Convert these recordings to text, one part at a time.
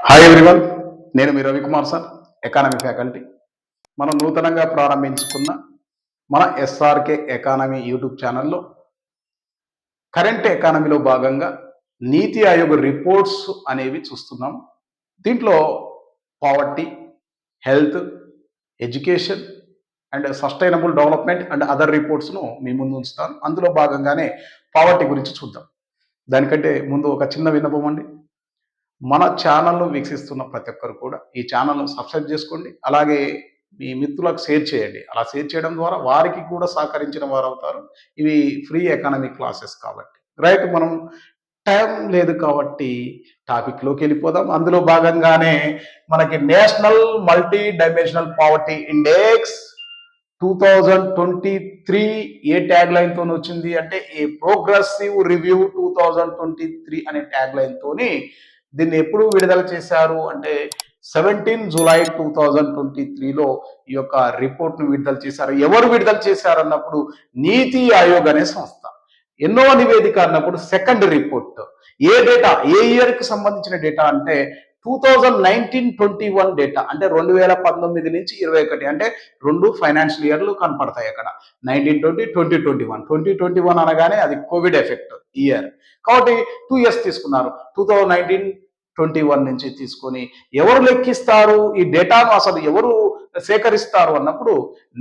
Hi everyone, నేను మీ Ravikumar sir, economy faculty. మనం నూతనంగా ప్రారంభించుకున్న మన ఎస్ఆర్కే ఎకానమీ యూట్యూబ్ ఛానల్లో కరెంట్ ఎకానమీలో భాగంగా నీతి ఆయోగ్ రిపోర్ట్స్ అనేవి చూస్తున్నాం. దీంట్లో poverty, health, education and sustainable development and other రిపోర్ట్స్ను మీ ముందు ఉంచుతాను. అందులో భాగంగానే పావర్టీ గురించి చూద్దాం. దానికంటే ముందు ఒక చిన్న విన్నపం అండి. మన ఛానల్ను వీక్షిస్తున్న ప్రతి ఒక్కరు కూడా ఈ ఛానల్ను సబ్స్క్రైబ్ చేసుకోండి. అలాగే మీ మిత్రులకు షేర్ చేయండి. అలా షేర్ చేయడం ద్వారా వారికి కూడా సహకరించిన వారు అవుతారు. ఇవి ఫ్రీ ఎకానమిక్ క్లాసెస్ కాబట్టి. రైట్, మనం టైం లేదు కాబట్టి టాపిక్లోకి వెళ్ళిపోదాం. అందులో భాగంగానే మనకి national multi dimensional poverty index 2023 ఏ ట్యాగ్ లైన్తో వచ్చింది అంటే ఏ ప్రోగ్రెసివ్ రివ్యూ 2023 అనే ట్యాగ్ లైన్తోని దీన్ని ఎప్పుడు విడుదల చేశారు అంటే 17 జూలై 2023లో ఈ యొక్క రిపోర్ట్ను విడుదల చేశారు. ఎవరు విడుదల చేశారు అన్నప్పుడు నీతి ఆయోగ్ అనే సంస్థ. ఎన్నో నివేదిక అన్నప్పుడు సెకండ్ రిపోర్ట్. ఏ డేటా, ఏ ఇయర్కి సంబంధించిన డేటా అంటే 2019-21 డేటా, అంటే 2019 నుంచి 21, అంటే 2 ఫైనాన్షియల్ ఇయర్లు కనపడతాయి అక్కడ. 1920, 2021. 2021 అనగానే అది కోవిడ్ ఎఫెక్ట్ ఇయర్ కాబట్టి 2 ఇయర్స్ తీసుకున్నారు. 2019-21 నుంచి తీసుకొని ఎవరు లెక్కిస్తారు ఈ డేటాను, అసలు ఎవరు సేకరిస్తారు అన్నప్పుడు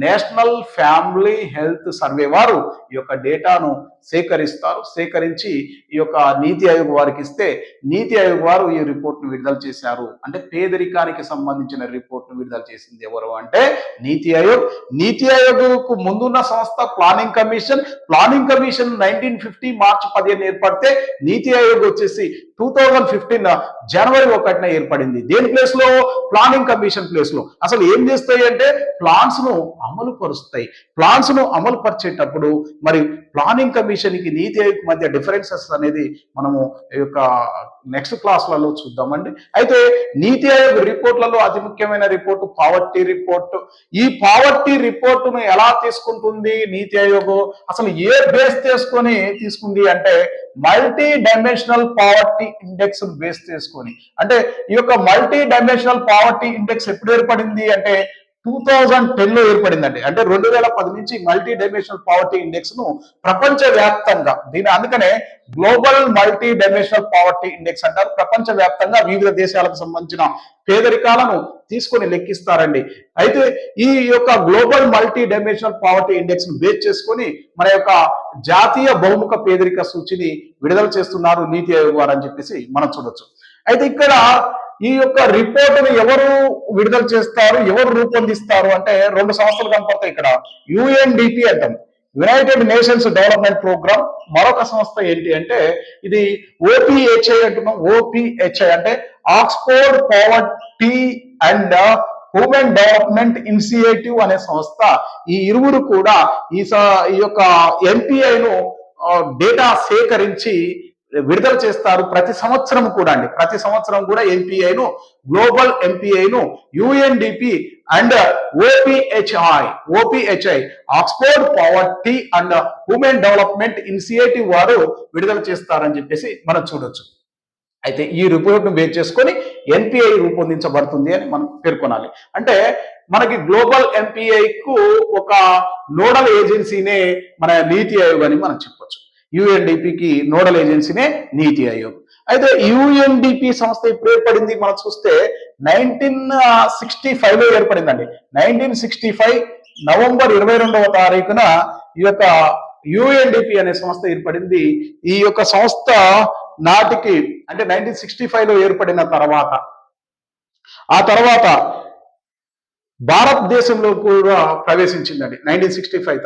నేషనల్ ఫ్యామిలీ హెల్త్ సర్వే వారు ఈ యొక్క డేటాను సేకరిస్తారు. సేకరించి ఈ యొక్క నీతి ఆయోగ్ వారికి ఇస్తే నీతి ఆయోగ్ వారు ఈ రిపోర్ట్ను విడుదల చేశారు. అంటే పేదరికానికి సంబంధించిన రిపోర్ట్ను విడుదల చేసింది ఎవరు అంటే నీతి ఆయోగ్. నీతి ఆయోగ్కు ముందున్న సంస్థ ప్లానింగ్ కమిషన్. ప్లానింగ్ కమిషన్ 1950 మార్చి 15 ఏర్పడితే నీతి ఆయోగ్ వచ్చేసి 2015 జనవరి 1న ఏర్పడింది. దేని ప్లేస్ లో? ప్లానింగ్ కమిషన్ ప్లేస్ లో. అసలు ఏం చేస్తాయి అంటే ప్లాన్స్ ను అమలు పరుస్తాయి. ప్లాన్స్ ను అమలు పరిచేటప్పుడు మరి ప్లానింగ్ కమిషన్ కి నీతి ఆయోగ్ మధ్య డిఫరెన్సెస్ అనేది మనము ఈ యొక్క నెక్స్ట్ క్లాస్లలో చూద్దామండి. అయితే నీతి ఆయోగ్ రిపోర్ట్లలో అతి ముఖ్యమైన రిపోర్టు పావర్టీ రిపోర్ట్. ఈ పావర్టీ రిపోర్టును ఎలా తీసుకుంటుంది నీతి ఆయోగ్? అసలు ఏ బేస్ తీసుకుంది అంటే multi dimensional poverty index base చేసుకొని. అంటే ఈ యొక్క మల్టీ డైమెన్షనల్ పావర్టీ ఇండెక్స్ ఎప్పుడు ఏర్పడింది అంటే 2010లో ఏర్పడిందండి. అంటే 2010 నుంచి మల్టీ డైమెన్షనల్ పావర్టీ ఇండెక్స్ ను ప్రపంచవ్యాప్తంగా, దీని అందుకనే global multi dimensional poverty index అంటారు. ప్రపంచవ్యాప్తంగా వివిధ దేశాలకు సంబంధించిన పేదరికాలను తీసుకొని లెక్కిస్తారండి. అయితే ఈ యొక్క global multi dimensional poverty index ను బేస్ చేసుకొని మన యొక్క జాతీయ బహుముఖ పేదరిక సూచిని విడుదల చేస్తున్నారు నీతి ఆయోగ్ వారు అని చెప్పేసి మనం చూడొచ్చు. అయితే ఇక్కడ ఈ యొక్క రిపోర్టును ఎవరు విడుదల చేస్తారు, ఎవరు రూపొందిస్తారు అంటే 2 సంస్థలు కనపడతాయి ఇక్కడ. యుఎన్డిపి అంటాం, యునైటెడ్ నేషన్స్ డెవలప్మెంట్ ప్రోగ్రామ్. మరొక సంస్థ ఏంటి అంటే ఇది ఓపిహెచ్ఐ అంటున్నాం. ఓపిహెచ్ఐ అంటే Oxford poverty and human development initiative అనే సంస్థ. ఈ ఇరువురు కూడా ఈ యొక్క ఎంపీఐను డేటా సేకరించి విడుదల చేస్తారు ప్రతి సంవత్సరం కూడా అండి. ప్రతి సంవత్సరం కూడా ఎంపీఐను, గ్లోబల్ ఎంపీఐను UNDP and OPHI Oxford poverty and human development initiative వారు విడుదల చేస్తారని చెప్పేసి మనం చూడొచ్చు. అయితే ఈ రిపోర్ట్ను బేస్ చేసుకొని ఎన్పిఐ రూపొందించబడుతుంది అని మనం పేర్కొనాలి. అంటే మనకి గ్లోబల్ ఎంపీఐకు ఒక నోడల్ ఏజెన్సీనే మన నీతి ఆయోగ్ అని మనం చెప్పొచ్చు. యుఎన్డిపికి నోడల్ ఏజెన్సీనే నీతి ఆయోగ్. అయితే యుఎన్డిపి సంస్థ ఇప్పుడు ఏర్పడింది మనం చూస్తే 1965లో ఏర్పడిందండి. 1965 నవంబర్ 22వ తారీఖున ఈ యొక్క యుఎన్డిపి అనే సంస్థ ఏర్పడింది. ఈ యొక్క సంస్థ నాటికి అంటే 1965లో ఏర్పడిన తర్వాత ఆ తర్వాత భారతదేశంలో కూడా ప్రవేశించిందండి. 1965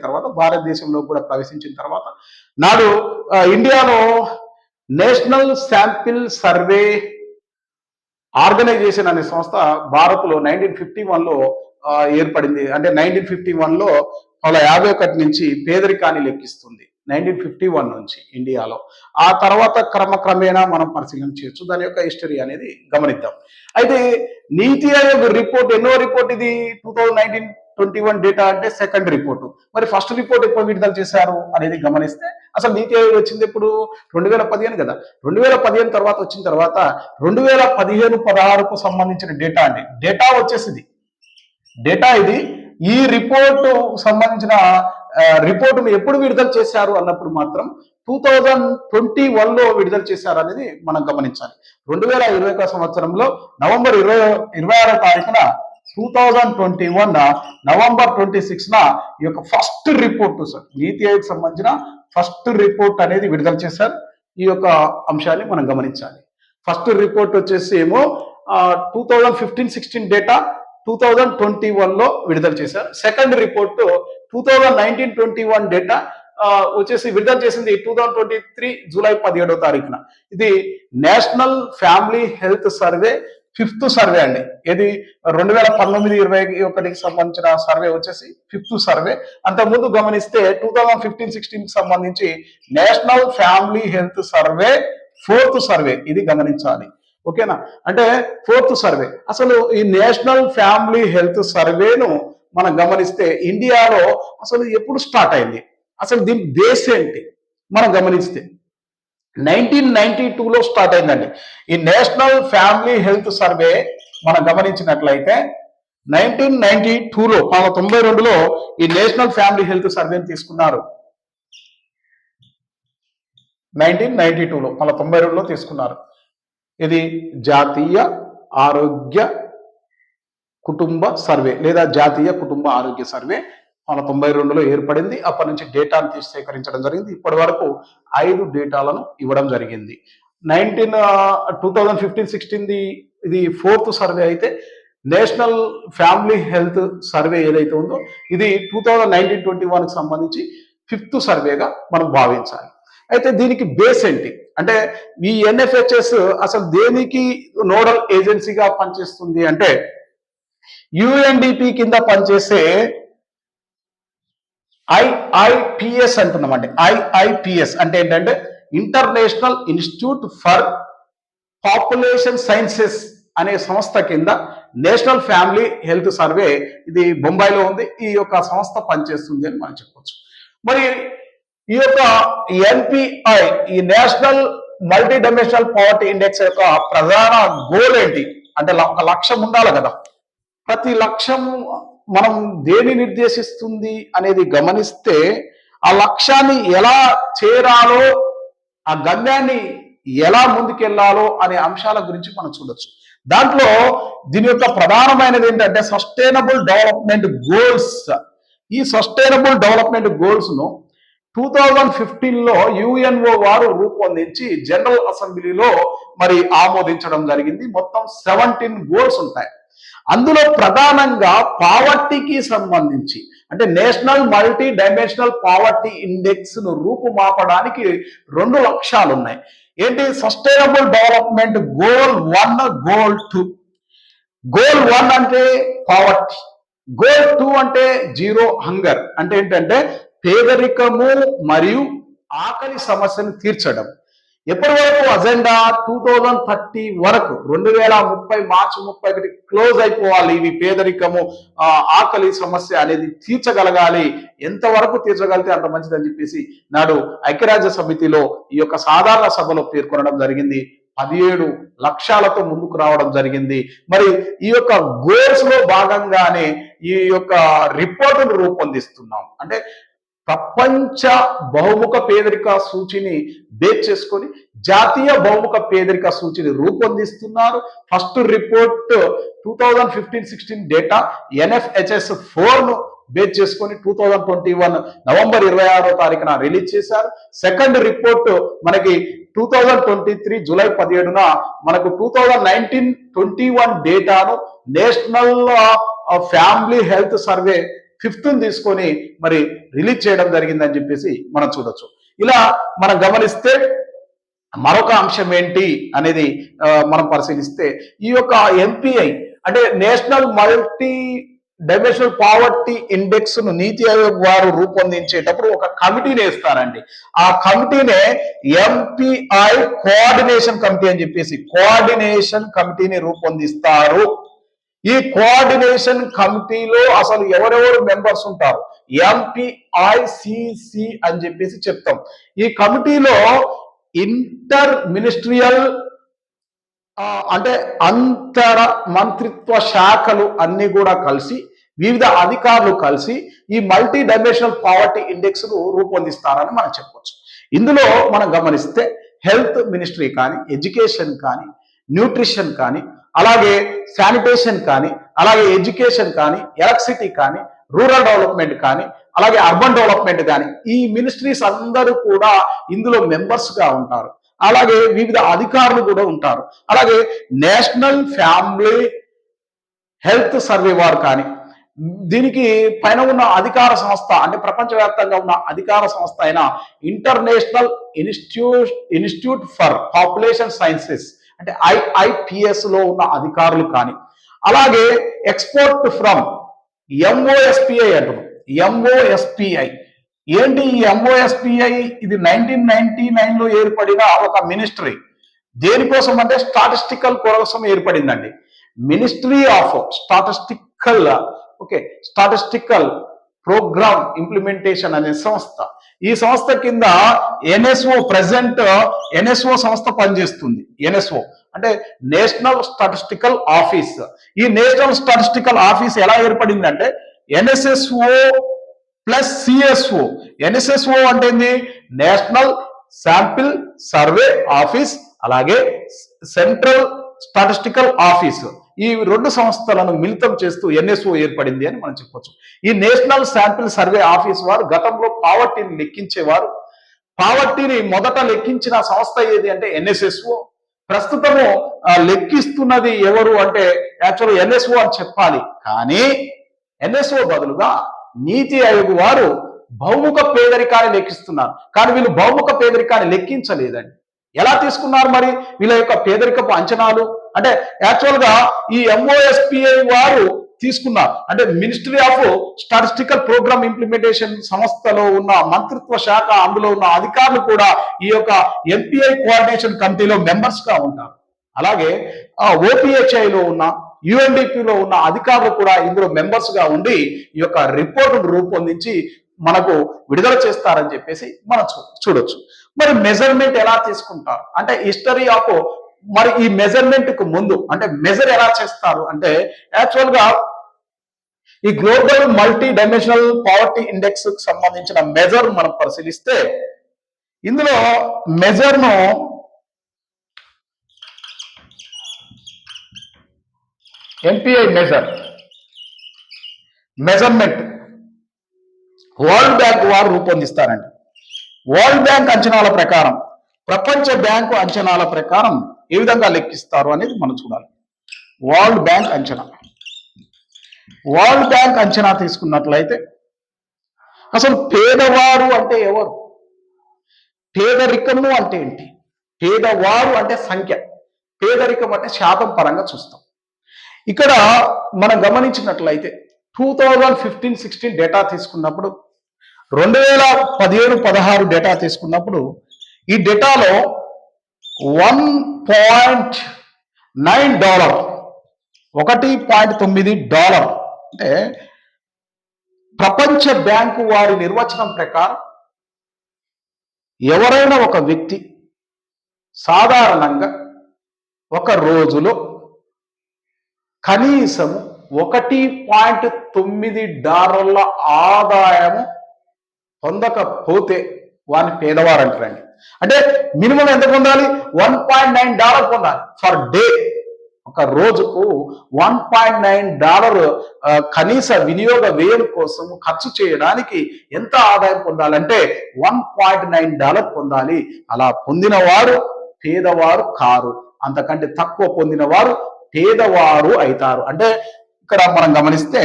తర్వాత భారతదేశంలో కూడా ప్రవేశించిన తర్వాత నాడు ఇండియాలో నేషనల్ శాంపిల్ సర్వే ఆర్గనైజేషన్ అనే సంస్థ భారత్లో 1951లో ఏర్పడింది. అంటే 1951లో 51 నుంచి పేదరికాన్ని లెక్కిస్తుంది. 1951 నుంచి ఇండియాలో. ఆ తర్వాత క్రమక్రమేణా మనం పరిశీలన చేయొచ్చు. దాని యొక్క హిస్టరీ అనేది గమనిద్దాం. అయితే నీతి ఆయోగ్ రిపోర్ట్ ఎన్నో రిపోర్ట్ ఇది? 21 డేటా అంటే సెకండ్ రిపోర్టు. మరి ఫస్ట్ రిపోర్ట్ ఎప్పుడు విడుదల చేశారు అనేది గమనిస్తే అసలు నీతి ఆయోగ్ వచ్చింది ఎప్పుడు 2015 కదా. 2015 తర్వాత వచ్చిన తర్వాత 2015-16కు సంబంధించిన డేటా అండి. డేటా వచ్చేసింది. డేటా ఇది. ఈ రిపోర్టు సంబంధించిన రిపోర్టును ఎప్పుడు విడుదల చేశారు అన్నప్పుడు మాత్రం 2021లో విడుదల చేశారు అనేది మనం గమనించాలి. 2021 సంవత్సరంలో నవంబర్ 26వ తారీఖున 2021 నవంబర్ 26న ఈ యొక్క ఫస్ట్ రిపోర్ట్ సార్ నీతి ఆయోగ్ సంబంధించిన ఫస్ట్ రిపోర్ట్ అనేది విడుదల చేశారు. ఈ యొక్క అంశాన్ని మనం గమనించాలి. ఫస్ట్ రిపోర్ట్ వచ్చేసి ఏమో 2015-16 డేటా 2021లో విడుదల చేశారు. సెకండ్ రిపోర్ట్ 2019-21 డేటా వచ్చేసి విడుదల చేసింది 2023 జూలై 17వ తారీఖున. ఇది national family health survey 5th survey అండి. ఇది 2019-21కి సంబంధించిన సర్వే వచ్చేసి 5th సర్వే. అంతకుముందు గమనిస్తే 2015-16కి సంబంధించి national family health survey 4th survey. ఇది గమనించాలి. ఓకేనా? అంటే 4th సర్వే. అసలు ఈ నేషనల్ ఫ్యామిలీ హెల్త్ సర్వేను మనం గమనిస్తే ఇండియాలో అసలు ఎప్పుడు స్టార్ట్ అయింది, అసలు దీని బేస్ ఏంటి మనం గమనిస్తే 1992లో స్టార్ట్ అయిందండి. ఈ నేషనల్ ఫ్యామిలీ హెల్త్ సర్వే మనం గమనించినట్లయితే 1992లో 1992లో ఈ నేషనల్ ఫ్యామిలీ హెల్త్ సర్వేని తీసుకున్నారు. 1992లో 1992లో తీసుకున్నారు. ఇది జాతీయ ఆరోగ్య కుటుంబ సర్వే లేదా జాతీయ కుటుంబ ఆరోగ్య సర్వే 1992లో ఏర్పడింది. అప్పటి నుంచి డేటాను తీసి సేకరించడం జరిగింది. ఇప్పటి వరకు 5 డేటాలను ఇవ్వడం జరిగింది. 2015-16 ఇది 4th సర్వే అయితే నేషనల్ ఫ్యామిలీ హెల్త్ సర్వే ఏదైతే ఉందో ఇది 2019-21కి సంబంధించి 5th సర్వేగా మనం భావించాలి. అయితే దీనికి బేస్ ఏంటి అంటే ఈ ఎన్ఎఫ్హెచ్ఎస్ అసలు దేనికి నోడల్ ఏజెన్సీగా పనిచేస్తుంది అంటే యుఎన్డిపి కింద పనిచేసే ఐఐపిఎస్ అంటున్నామండి. ఐఐపిఎస్ అంటే ఏంటంటే international institute for population sciences అనే సంస్థ కింద నేషనల్ ఫ్యామిలీ హెల్త్ సర్వే ఇది బొంబాయిలో ఉంది. ఈ యొక్క సంస్థ పనిచేస్తుంది అని మనం చెప్పవచ్చు. మరి ఈ యొక్క ఎన్పిఐ ఈ national multi dimensional poverty index యొక్క ప్రధాన గోల్ ఏంటి అంటే ఒక లక్ష్యం ఉండాలి కదా. ప్రతి లక్ష్యం మనం దేని నిర్దేశిస్తుంది అనేది గమనిస్తే ఆ లక్ష్యాన్ని ఎలా చేరాలో ఆ గమ్యాన్ని ఎలా ముందుకెళ్లాలో అనే అంశాల గురించి మనం చూడొచ్చు. దాంట్లో దీని యొక్క ప్రధానమైనది ఏంటంటే సస్టైనబుల్ డెవలప్మెంట్ గోల్స్. ఈ సస్టైనబుల్ డెవలప్మెంట్ గోల్స్ ను 2015లో యుఎన్ఓ వారు రూపొందించి జనరల్ అసెంబ్లీలో మరి ఆమోదించడం జరిగింది. మొత్తం 17 గోల్స్ ఉంటాయి. అందులో ప్రధానంగా పావర్టీకి సంబంధించి అంటే national multi dimensional poverty index ను రూపుమాపడానికి 2 లక్ష్యాలు ఉన్నాయి. ఏంటి? Sustainable development goal 1, goal 2. Goal 1 అంటే పావర్టీ, గోల్ 2 అంటే జీరో హంగర్ అంటే ఏంటంటే పేదరికము మరియు ఆకలి సమస్యను తీర్చడం. ఎప్పటి వరకు? అజెండా 2030 వరకు 2030 మార్చి 31 క్లోజ్ అయిపోవాలి. ఇవి పేదరికము ఆకలి సమస్య అనేది తీర్చగలగాలి. ఎంతవరకు తీర్చగలిగితే అంత మంచిదని చెప్పేసి నాడు ఐక్యరాజ్య సమితిలో ఈ యొక్క సాధారణ సభలో పేర్కొనడం జరిగింది. 17 లక్ష్యాలతో ముందుకు రావడం జరిగింది. మరి ఈ యొక్క గోల్స్ లో భాగంగానే ఈ యొక్క రిపోర్టును రూపొందిస్తున్నాం. అంటే ప్రపంచ బహుముఖ పేదరిక సూచిని బేస్ చేసుకొని జాతీయ బహుముఖ పేదరిక సూచిని రూపొందిస్తున్నారు. ఫస్ట్ రిపోర్ట్ 2015-16 డేటా ఎన్ఎఫ్హెచ్ఎస్ 4ను బేస్ చేసుకొని 2021 నవంబర్ 26వ తారీఖున రిలీజ్ చేశారు. సెకండ్ రిపోర్ట్ మనకి 2023 జూలై 17న మనకు 2019-21 డేటాను national family health survey 5th తీసుకొని మరి రిలీజ్ చేయడం జరిగిందని చెప్పేసి మనం చూడొచ్చు. ఇలా మనం గమనిస్తే మరొక అంశం ఏంటి అనేది మనం పరిశీలిస్తే ఈ యొక్క ఎన్పిఐ అంటే national multi dimensional poverty index ను నీతి ఆయోగ్ వారు రూపొందించేటప్పుడు ఒక కమిటీని వేస్తారండి. ఆ కమిటీనే ఎంపిఐ కోఆర్డినేషన్ కమిటీ అని చెప్పేసి కోఆర్డినేషన్ కమిటీని రూపొందిస్తారు. ఈ కోఆర్డినేషన్ కమిటీలో అసలు ఎవరెవరు మెంబర్స్ ఉంటారు, ఎంపీఐసిసి అని చెప్పేసి చెప్తాం. ఈ కమిటీలో ఇంటర్ మినిస్ట్రియల్ అంటే అంతర మంత్రిత్వ శాఖలు అన్ని కూడా కలిసి, వివిధ అధికారులు కలిసి ఈ మల్టీ డైమెన్షనల్ పావర్టీ ఇండెక్స్ ను రూపొందిస్తారని మనం చెప్పవచ్చు. ఇందులో మనం గమనిస్తే హెల్త్ మినిస్ట్రీ కానీ, ఎడ్యుకేషన్ కానీ, న్యూట్రిషన్ కానీ, అలాగే శానిటేషన్ కానీ, అలాగే ఎడ్యుకేషన్ కానీ, ఎలక్ట్రిసిటీ కానీ, రూరల్ డెవలప్మెంట్ కానీ, అలాగే అర్బన్ డెవలప్మెంట్ కానీ, ఈ మినిస్ట్రీస్ అందరూ కూడా ఇందులో మెంబర్స్ గా ఉంటారు. అలాగే వివిధ అధికారులు కూడా ఉంటారు. అలాగే నేషనల్ ఫ్యామిలీ హెల్త్ సర్వే వారు కానీ, దీనికి పైన ఉన్న అధికార సంస్థ అంటే ప్రపంచవ్యాప్తంగా ఉన్న అధికార సంస్థ అయిన international institute for population sciences అంటే ఐఐపిఎస్ లో ఉన్న అధికారులు కానీ, అలాగే ఎక్స్పోర్ట్ ఫ్రమ్ ఎంఓఎస్పిఐ అంటున్నాం. ఎంఓఎస్పిఐ ఏంటి? ఈ ఎంఓఎస్పిఐ ఇది 1999లో ఏర్పడిన ఒక మినిస్ట్రీ. దేనికోసం అంటే స్టాటిస్టికల్ కోసం ఏర్పడిందండి. Ministry of statistical programme implementation అనే సంస్థ. ఈ సంస్థ కింద ఎన్ఎస్ఓ ప్రెసెంట్ ఎన్ఎస్ఓ సంస్థ పనిచేస్తుంది. ఎన్ఎస్ఓ అంటే నేషనల్ స్టాటిస్టికల్ ఆఫీస్. ఈ నేషనల్ స్టాటిస్టికల్ ఆఫీస్ ఎలా ఏర్పడిందంటే ఎన్ఎస్ఎస్ఓ ప్లస్ సిఎస్ఓ. ఎన్ఎస్ఎస్ఓ అంటే ఏంది? నేషనల్ శాంపిల్ సర్వే ఆఫీస్, అలాగే సెంట్రల్ స్టాటిస్టికల్ ఆఫీస్. ఈ రెండు సంస్థలను మిళితం చేస్తూ ఎన్ఎస్ఓ ఏర్పడింది అని మనం చెప్పొచ్చు. ఈ నేషనల్ శాంపిల్ సర్వే ఆఫీస్ వారు గతంలో పావర్టీని లెక్కించేవారు. పావర్టీని మొదట లెక్కించిన సంస్థ ఏది అంటే ఎన్ఎస్ఎస్ఓ. ప్రస్తుతము లెక్కిస్తున్నది ఎవరు అంటే యాక్చువల్ ఎన్ఎస్ఓ అని చెప్పాలి. కానీ ఎన్ఎస్ఓ బదులుగా నీతి ఆయోగ్ వారు బహుముఖ పేదరికాన్ని లెక్కిస్తున్నారు. కానీ వీళ్ళు బహుముఖ పేదరికాన్ని లెక్కించలేదండి. ఎలా తీసుకున్నారు మరి వీళ్ళ యొక్క పేదరికపు అంచనాలు అంటే యాక్చువల్ గా ఈ ఎంఓఎస్పిఐ వారు తీసుకున్నారు. అంటే ministry of statistical programme implementation సంస్థలో ఉన్న మంత్రిత్వ శాఖ, అందులో ఉన్న అధికారులు కూడా ఈ యొక్క ఎంపీఐ కోఆర్డినేషన్ కమిటీలో మెంబర్స్ గా ఉంటారు. అలాగే ఓపీహెచ్ఐలో ఉన్న యుఎన్డిపిలో ఉన్న అధికారులు కూడా ఇందులో మెంబర్స్ గా ఉండి ఈ యొక్క రిపోర్టును రూపొందించి మనకు విడుదల చేస్తారని చెప్పేసి మనం చూడొచ్చు. మరి మెజర్మెంట్ ఎలా తీసుకుంటారు అంటే హిస్టరీ ఆఫ్ మరి ఈ మెజర్మెంట్ కు ముందు అంటే మెజర్ ఎలా చేస్తారు అంటే యాక్చువల్ గా ఈ global multi dimensional poverty index కు సంబంధించిన మెజర్ మనం పరిశీలిస్తే ఇందులో మెజర్ ను ఎంపీఐ మెజర్మెంట్ వరల్డ్ బ్యాంక్ వారు రూపొందిస్తారండి. వరల్డ్ బ్యాంక్ అంచనాల ప్రకారం, ప్రపంచ బ్యాంకు అంచనాల ప్రకారం ఏ విధంగా లెక్కిస్తారు అనేది మనం చూడాలి. వరల్డ్ బ్యాంక్ అంచనా తీసుకున్నట్లయితే అసలు పేదవారు అంటే ఎవరు, పేదరికము అంటే ఏంటి, పేదవారు అంటే సంఖ్య, పేదరికం అంటే శాతం పరంగా చూస్తాం. ఇక్కడ మనం గమనించినట్లయితే 2015-16 డేటా తీసుకున్నప్పుడు, 2017-16 డేటా తీసుకున్నప్పుడు ఈ డేటాలో $1.9 $1.9 అంటే ప్రపంచ బ్యాంకు వారి నిర్వచనం ప్రకారం ఎవరైనా ఒక వ్యక్తి సాధారణంగా ఒక రోజులో కనీసం $1.9 ఆదాయము పొందకపోతే వారిని పేదవారు అంటారండి. అంటే మినిమం ఎంత పొందాలి? $1.9 పొందాలి ఫర్ డే. ఒక రోజుకు $1.9 కనీస వినియోగ వ్యయం కోసం ఖర్చు చేయడానికి ఎంత ఆదాయం పొందాలంటే $1.9 పొందాలి. అలా పొందిన వారు పేదవారు కారు, అంతకంటే తక్కువ పొందిన వారు పేదవారు అవుతారు. అంటే ఇక్కడ మనం గమనిస్తే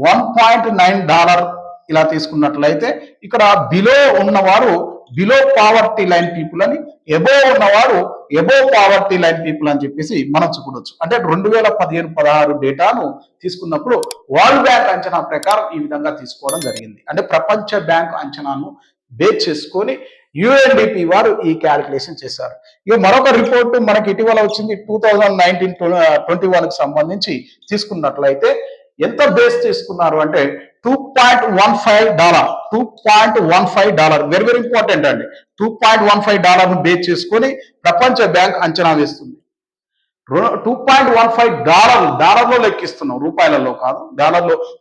$1.9 ఇలా తీసుకున్నట్లయితే ఇక్కడ బిలో ఉన్నవారు బిలో పావర్టీ లైన్ పీపుల్ అని, ఎబో ఉన్నవారు ఎబో పావర్టీ లైన్ పీపుల్ అని చెప్పేసి మనం చూడవచ్చు. అంటే 2015-16 డేటాను తీసుకున్నప్పుడు వరల్డ్ బ్యాంక్ అంచనా ప్రకారం ఈ విధంగా తీసుకోవడం జరిగింది. అంటే ప్రపంచ బ్యాంక్ అంచనాను బేస్ చేసుకొని యుఎన్డిపి వారు ఈ క్యాలిక్యులేషన్ చేశారు. ఇక మరొక రిపోర్టు మనకి ఇటీవల వచ్చింది 2019-21కి సంబంధించి తీసుకున్నట్లయితే ఎంత బేస్ తీసుకున్నారు అంటే $2.15 $2.15 వెరీ వెరీ ఇంపార్టెంట్ అండి. $2.15 బేస్ చేసుకొని ప్రపంచ బ్యాంక్ అంచనా వేస్తుంది. $2.15 లెక్కిస్తున్నాం, రూపాయలలో కాదు,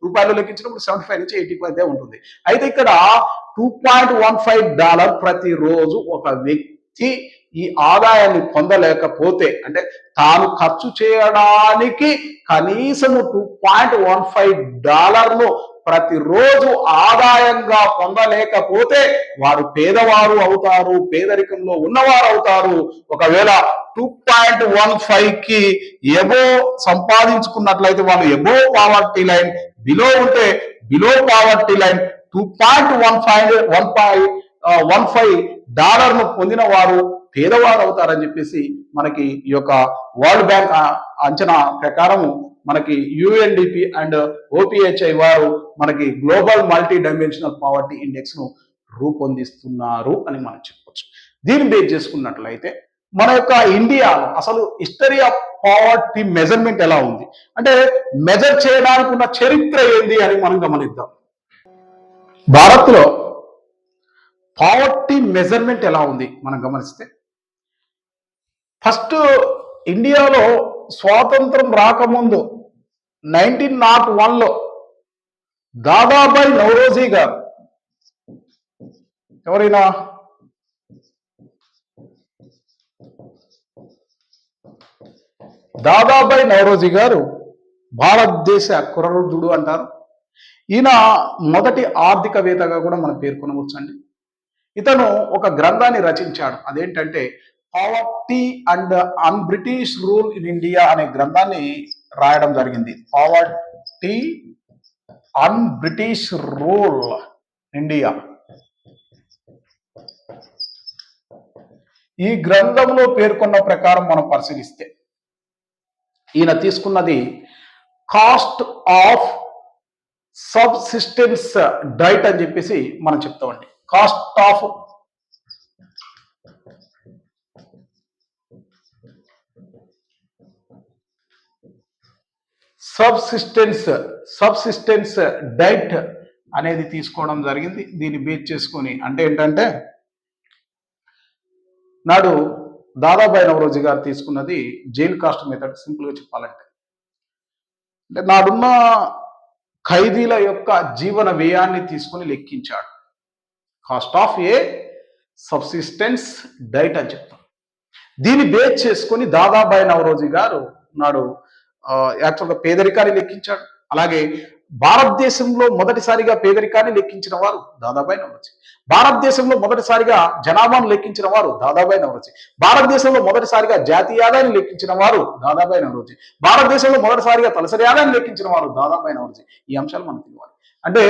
రూపాయలలో లెక్కించినప్పుడు 75 నుంచి 80 ఉంటుంది. అయితే ఇక్కడ $2.15 ప్రతిరోజు ఒక వ్యక్తి ఈ ఆదాయాన్ని పొందలేకపోతే, అంటే తాను ఖర్చు చేయడానికి కనీసము $2.15 ప్రతిరోజు ఆదాయంగా పొందలేకపోతే వారు పేదవారు అవుతారు, పేదరికంలో ఉన్నవారు అవుతారు. ఒకవేళ 2.15కి ఎబో సంపాదించుకున్నట్లయితే వాళ్ళు ఎబో పావర్టీ లైన్, బిలో ఉంటే బిలో పావర్టీ లైన్ $2.15 పొందిన వారు పేదవారు అవుతారని చెప్పేసి మనకి ఈ యొక్క వరల్డ్ బ్యాంక్ అంచనా ప్రకారము మనకి యుఎన్డిపి అండ్ ఓపిహెచ్ఐ వారు మనకి global multi dimensional poverty index ను రూపొందిస్తున్నారు అని మనం చెప్పవచ్చు. దీన్ని బేస్ చేసుకున్నట్లయితే మన యొక్క ఇండియాలో అసలు హిస్టరీ ఆఫ్ పావర్టీ మెజర్మెంట్ ఎలా ఉంది అంటే మెజర్ చేయడానికి ఉన్న చరిత్ర ఏంది అని మనం గమనిద్దాం. భారత్లో పావర్టీ మెజర్మెంట్ ఎలా ఉంది మనం గమనిస్తే, ఫస్ట్ ఇండియాలో స్వాతంత్రం రాకముందు 1901లో దాదాబాయి నౌరోజీ గారు, ఎవరైనా దాదాబాయి నౌరోజీ గారు భారతదేశ కురరుద్ధుడు అంటారు. ఈయన మొదటి ఆర్థికవేత్తగా కూడా మనం పేర్కొనవచ్చండి. ఇతను ఒక గ్రంథాన్ని రచించాడు, అదేంటంటే poverty and an British rule in India అనే గ్రంథాన్ని రాయడం జరిగింది. పావర్టీ అన్ బ్రిటిష్ రూల్ ఇండియా. ఈ గ్రంథంలో పేర్కొన్న ప్రకారం మనం పరిశీలిస్తే ఈయన తీసుకున్నది కాస్ట్ ఆఫ్ సబ్సిస్టెన్స్ డైట్ అని చెప్పేసి మనం చెప్తామండి. కాస్ట్ ఆఫ్ సబ్సిస్టెన్స్ డైట్ అనేది తీసుకోవడం జరిగింది. దీన్ని బేస్ చేసుకొని అంటే ఏంటంటే నాడు దాదాబాయి నౌరోజీ గారు తీసుకున్నది జైలు కాస్ట్ మెథడ్. సింపుల్గా చెప్పాలంటే అంటే నాడున్న ఖైదీల యొక్క జీవన వ్యయాన్ని తీసుకొని లెక్కించాడు. Cost of a subsistence diet అని చెప్తాం. దీన్ని బేస్ చేసుకొని దాదాబాయి నౌరోజీ గారు నాడు యాక్చువల్గా పేదరికాన్ని లెక్కించాడు. అలాగే భారతదేశంలో మొదటిసారిగా పేదరికాన్ని లెక్కించిన వారు దాదాబాయి నౌరోజీ. భారతదేశంలో మొదటిసారిగా జనాభాను లెక్కించిన వారు దాదాబాయి నౌరోజీ. భారతదేశంలో మొదటిసారిగా జాతీయ ఆదాయాన్ని లెక్కించిన వారు దాదాబాయి నౌరోజీ. భారతదేశంలో మొదటిసారిగా తలసరి ఆదాయాన్ని లెక్కించిన వారు దాదాబాయి నౌరోజీ. ఈ అంశాలు మనకు తెలియాలి. అంటే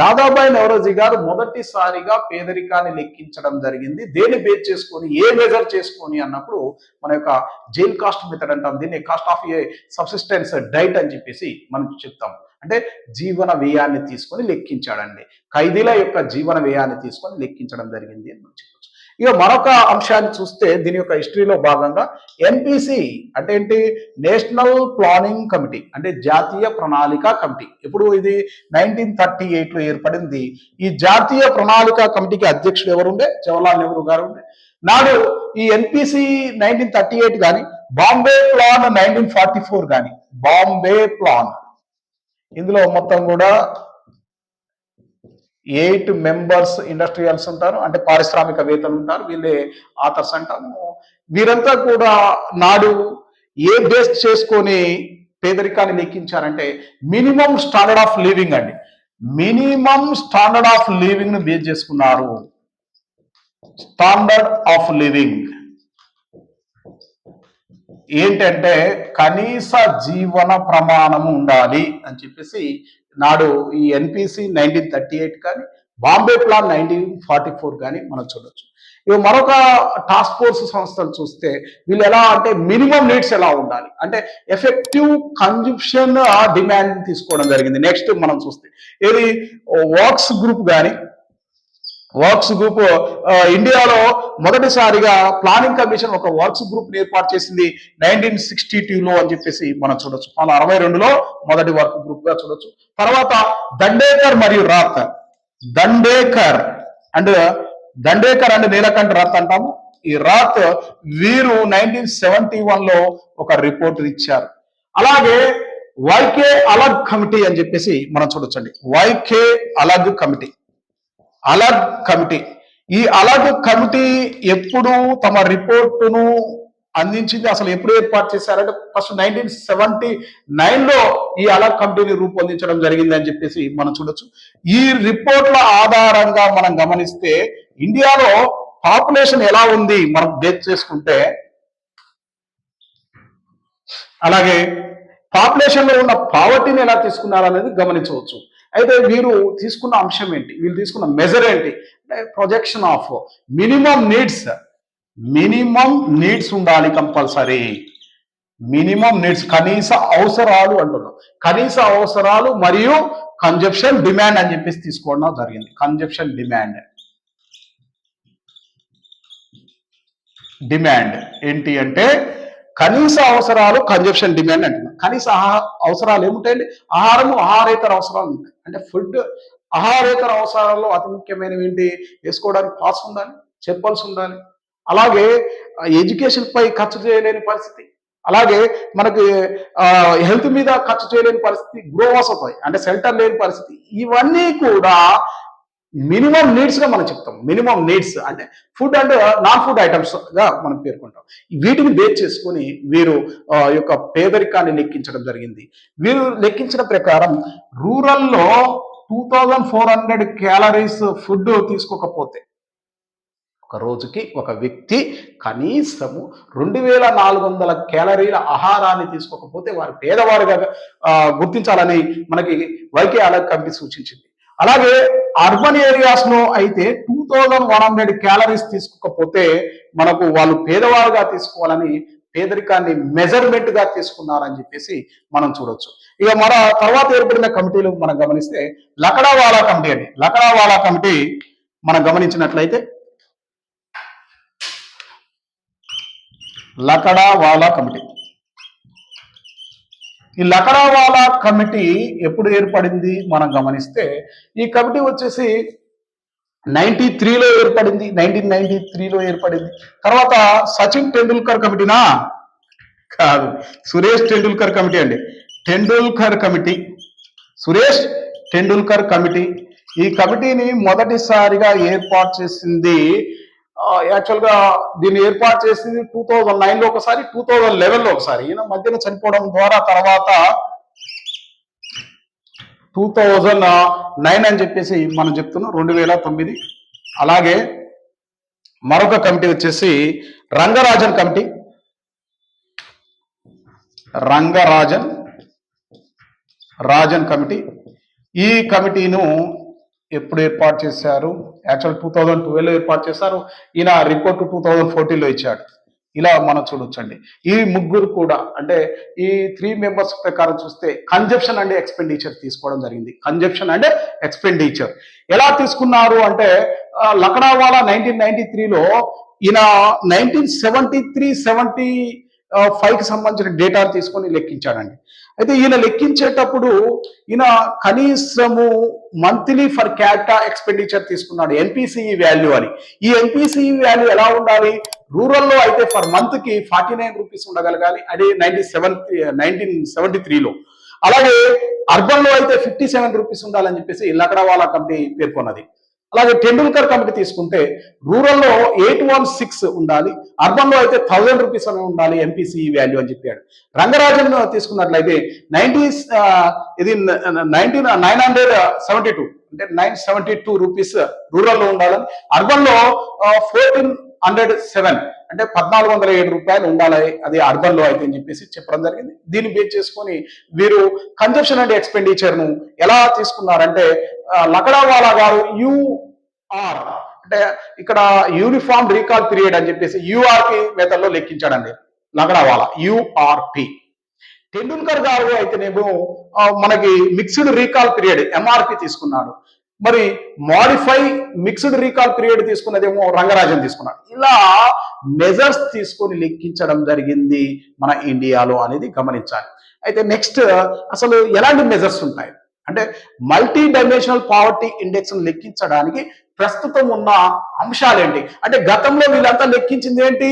దాదాబాయి నౌరోజీ గారు మొదటిసారిగా పేదరికాన్ని లెక్కించడం జరిగింది. దేన్ని బేస్ చేసుకొని, ఏ మెజర్ చేసుకొని అన్నప్పుడు మన యొక్క జైల్ కాస్ట్ మెథడ్ అంటాం. దీన్ని cost of a subsistence diet అని చెప్పేసి మనం చెప్తాం. అంటే జీవన వ్యయాన్ని తీసుకొని లెక్కించాడండి. ఖైదీల యొక్క జీవన వ్యయాన్ని తీసుకొని లెక్కించడం జరిగింది అని మనం చెప్పచ్చు. ఇక మరొక అంశాన్ని చూస్తే దీని యొక్క హిస్టరీలో భాగంగా ఎన్పిసి అంటే ఏంటి, నేషనల్ ప్లానింగ్ కమిటీ అంటే జాతీయ ప్రణాళిక కమిటీ. ఇప్పుడు ఇది 1938లో ఏర్పడింది. ఈ జాతీయ ప్రణాళిక కమిటీకి అధ్యక్షుడు ఎవరుండే, జవహర్లాల్ నెహ్రూ గారు ఉండే. నాడు ఈ ఎన్పిసి 1938 కానీ బాంబే ప్లాన్ 1944 కానీ, బాంబే ప్లాన్ ఇందులో మొత్తం కూడా 8 మెంబర్స్ ఇండస్ట్రియల్స్ ఉంటారు, అంటే పారిశ్రామికవేత్తలు ఉంటారు. వీళ్ళే ఆథర్స్ అంటాము. వీరంతా కూడా నాడు ఏ బేస్ చేసుకొని పేదరికాన్ని లెక్కించారంటే మినిమం స్టాండర్డ్ ఆఫ్ లివింగ్ అండి. మినిమం స్టాండర్డ్ ఆఫ్ లివింగ్ ను బేస్ చేసుకున్నారు. స్టాండర్డ్ ఆఫ్ లివింగ్ ఏంటంటే కనీస జీవన ప్రమాణము ఉండాలి అని చెప్పేసి నాడు ఈ ఎన్పిసి 1938 కానీ బాంబే ప్లాన్ 1944 కానీ మనం చూడొచ్చు. ఇవి మరొక టాస్క్ ఫోర్స్ సంస్థలు చూస్తే వీళ్ళు ఎలా అంటే మినిమం నీడ్స్ ఎలా ఉండాలి అంటే ఎఫెక్టివ్ కన్జంప్షన్ డిమాండ్ తీసుకోవడం జరిగింది. నెక్స్ట్ మనం చూస్తే ఏది వర్క్స్ గ్రూప్ కానీ వర్క్స్ గ్రూప్ ఇండియాలో మొదటిసారిగా ప్లానింగ్ కమిషన్ ఒక వర్క్స్ గ్రూప్ ఏర్పాటు చేసింది 1962లో అని చెప్పేసి మనం చూడొచ్చు. 1962లో మొదటి వర్క్ గ్రూప్ గా చూడొచ్చు. తర్వాత దండేకర్ మరియు రాత్, దండేకర్ అండ్ దండేకర్ అండ్ నీలకంఠ రాత్ అంటాము. ఈ రాత్ వీరు 1971లో ఒక రిపోర్ట్ ఇచ్చారు. అలాగే వైకే అలగ్ కమిటీ అని చెప్పేసి మనం చూడొచ్చండి. వైకే అలగ్ కమిటీ, అలగ్ కమిటీ. ఈ అలగ్ కమిటీ ఎప్పుడు తమ రిపోర్టును అందించింది, అసలు ఎప్పుడు ఏర్పాటు చేశారంటే ఫస్ట్ 1979లో ఈ అలగ్ కమిటీని రూపొందించడం జరిగింది అని చెప్పేసి మనం చూడొచ్చు. ఈ రిపోర్ట్ల ఆధారంగా మనం గమనిస్తే ఇండియాలో పాపులేషన్ ఎలా ఉంది మనం బేస్ చేసుకుంటే, అలాగే పాపులేషన్ లో ఉన్న పావర్టీని ఎలా తీసుకున్నారు అనేది గమనించవచ్చు. అయితే వీరు తీసుకున్న అంశం ఏంటి, వీళ్ళు తీసుకున్న మెజర్ ఏంటి అంటే projection of minimum needs. Minimum needs ఉండాలి కంపల్సరీ. మినిమం నీడ్స్ కనీస అవసరాలు అంటున్నాం. కనీస అవసరాలు మరియు కన్జప్షన్ డిమాండ్ అని చెప్పేసి తీసుకోవడం జరిగింది. కన్జప్షన్ డిమాండ్, డిమాండ్ ఏంటి అంటే కనీస అవసరాలు కన్జప్షన్ డిమాండ్ అంటున్నాం. కనీస అవసరాలు ఏముంటాయండి, ఆహారము, ఆహారేతర అవసరాలు ఉంటాయి. అంటే ఫుడ్, ఆహారేతర అవసరాల్లో అతి ముఖ్యమైనవి ఏంటి, వేసుకోవడానికి పాస్ ఉండాలి, చెప్పల్స్ ఉండాలి, అలాగే ఎడ్యుకేషన్ పై ఖర్చు చేయలేని పరిస్థితి, అలాగే మనకి హెల్త్ మీద ఖర్చు చేయలేని పరిస్థితి, గృహవసతి అంటే షెల్టర్ లేని పరిస్థితి, ఇవన్నీ కూడా మినిమం నీడ్స్ గా మనం చెప్తాం. మినిమం నీడ్స్ అంటే food and non food items గా మనం పేర్కొంటాం. వీటిని బేస్ చేసుకొని వీరు యొక్క పేదరికాన్ని లెక్కించడం జరిగింది. వీరు లెక్కించిన ప్రకారం రూరల్లో 2400 క్యాలరీస్ ఫుడ్ తీసుకోకపోతే, ఒక రోజుకి ఒక వ్యక్తి కనీసము 2400 క్యాలరీల ఆహారాన్ని తీసుకోకపోతే వారు పేదవారుగా గుర్తించాలని మనకి వైకే అలగ్ కమిటీ సూచించింది. అలాగే అర్బన్ ఏరియాస్ లో అయితే 2100 క్యాలరీస్ తీసుకోకపోతే మనకు వాళ్ళు పేదవారుగా తీసుకోవాలని పేదరికాన్ని మెజర్మెంట్ గా తీసుకున్నారని చెప్పేసి మనం చూడొచ్చు. ఇక మన తర్వాత ఏర్పడిన కమిటీలు మనం గమనిస్తే లకడావాలా కమిటీ అండి. లకడావాలా కమిటీ మనం గమనించినట్లయితే లకడావాలా కమిటీ, ఈ లకడావాలా కమిటీ ఎప్పుడు ఏర్పడింది మనం గమనిస్తే ఈ కమిటీ వచ్చేసి 93లో ఏర్పడింది. 1993లో ఏర్పడింది. తర్వాత సచిన్ టెండూల్కర్ కమిటీనా కాదు, సురేష్ టెండూల్కర్ కమిటీ అండి. Tendulkar committee, Suresh Tendulkar committee. ఈ కమిటీని మొదటిసారిగా ఏర్పాటు చేసింది, యాక్చువల్ గా దీన్ని ఏర్పాటు చేసింది 2009లో ఒకసారి, 2011లో ఒకసారి. ఈయన మధ్యన చనిపోవడం ద్వారా తర్వాత 2009 అని చెప్పేసి మనం చెప్తున్నాం, 2009. అలాగే మరొక కమిటీ వచ్చేసి రంగరాజన్ కమిటీ. రాజన్ కమిటీ. ఈ కమిటీను ఎప్పుడు ఏర్పాటు చేశారు, యాక్చువల్ 2012లో ఏర్పాటు చేశారు. ఈయన రిపోర్ట్ 2014లో ఇచ్చాడు. ఇలా మనం చూడొచ్చండి. ఈ ముగ్గురు కూడా అంటే ఈ 3 మెంబర్స్ ప్రకారం చూస్తే కన్జప్షన్ అండ్ ఎక్స్పెండిచర్ తీసుకోవడం జరిగింది. కన్జప్షన్ అండ్ ఎక్స్పెండిచర్ ఎలా తీసుకున్నారు అంటే లకడావాలా 1993లో, ఈయన 1973-75కి సంబంధించిన డేటా తీసుకొని లెక్కించాడండి. అయితే ఈయన లెక్కించేటప్పుడు ఈయన కనీసము మంత్లీ ఫర్ క్యాపిటా ఎక్స్పెండిచర్ తీసుకున్నాడు, ఎన్పిసిఈ వాల్యూ అని. ఈ ఎన్పిసిఈ వాల్యూ ఎలా ఉండాలి, రూరల్లో అయితే ఫర్ మంత్ కి 49 రూపీస్ ఉండగలగాలి, అది 1973లో. అలాగే అర్బన్ లో అయితే 57 రూపీస్ ఉండాలని చెప్పేసి లకడావాలా కమిటీ పేర్కొన్నది. అలాగే టెండూల్కర్ కమిటీ తీసుకుంటే రూరల్లో 816 ఉండాలి, అర్బన్ లో అయితే 1000 రూపీస్ అని ఉండాలి ఎంపీసీ వాల్యూ అని చెప్పాడు. రంగరాజన్ తీసుకున్నట్లయితే 972 అంటే 972 రూపీస్ రూరల్ లో ఉండాలని, అర్బన్ లో 1407 అంటే 1407 రూపాయలు ఉండాలి, అది అర్బన్ లో అయితే అని చెప్పేసి చెప్పడం జరిగింది. దీన్ని బేస్ చేసుకొని వీరు కన్జప్షన్ అండ్ ఎక్స్పెండిచర్ ను ఎలా తీసుకున్నారంటే లకడావాలా గారు యూఆర్ అంటే ఇక్కడ యూనిఫామ్ రీకాల్ పీరియడ్ అని చెప్పేసి యూఆర్పి మెథడ్ లో లెక్కించాడండి లకడావాలా, యూఆర్పి. టెండూల్కర్ గారు అయితేనేమో మనకి మిక్స్డ్ రీకాల్ పీరియడ్ ఎంఆర్పి తీసుకున్నాడు. మరి మాడిఫై మిక్స్డ్ రీకాల్ పీరియడ్ తీసుకున్నదేమో రంగరాజన్ తీసుకున్నాడు. ఇలా మెజర్స్ తీసుకొని లెక్కించడం జరిగింది మన ఇండియాలో అనేది గమనించాలి. అయితే నెక్స్ట్ అసలు ఎలాంటి మెజర్స్ ఉంటాయి అంటే మల్టీ డైమెన్షనల్ పావర్టీ ఇండెక్స్ లెక్కించడానికి ప్రస్తుతం ఉన్న అంశాలు ఏంటి అంటే గతంలో వీళ్ళంతా లెక్కించింది ఏంటి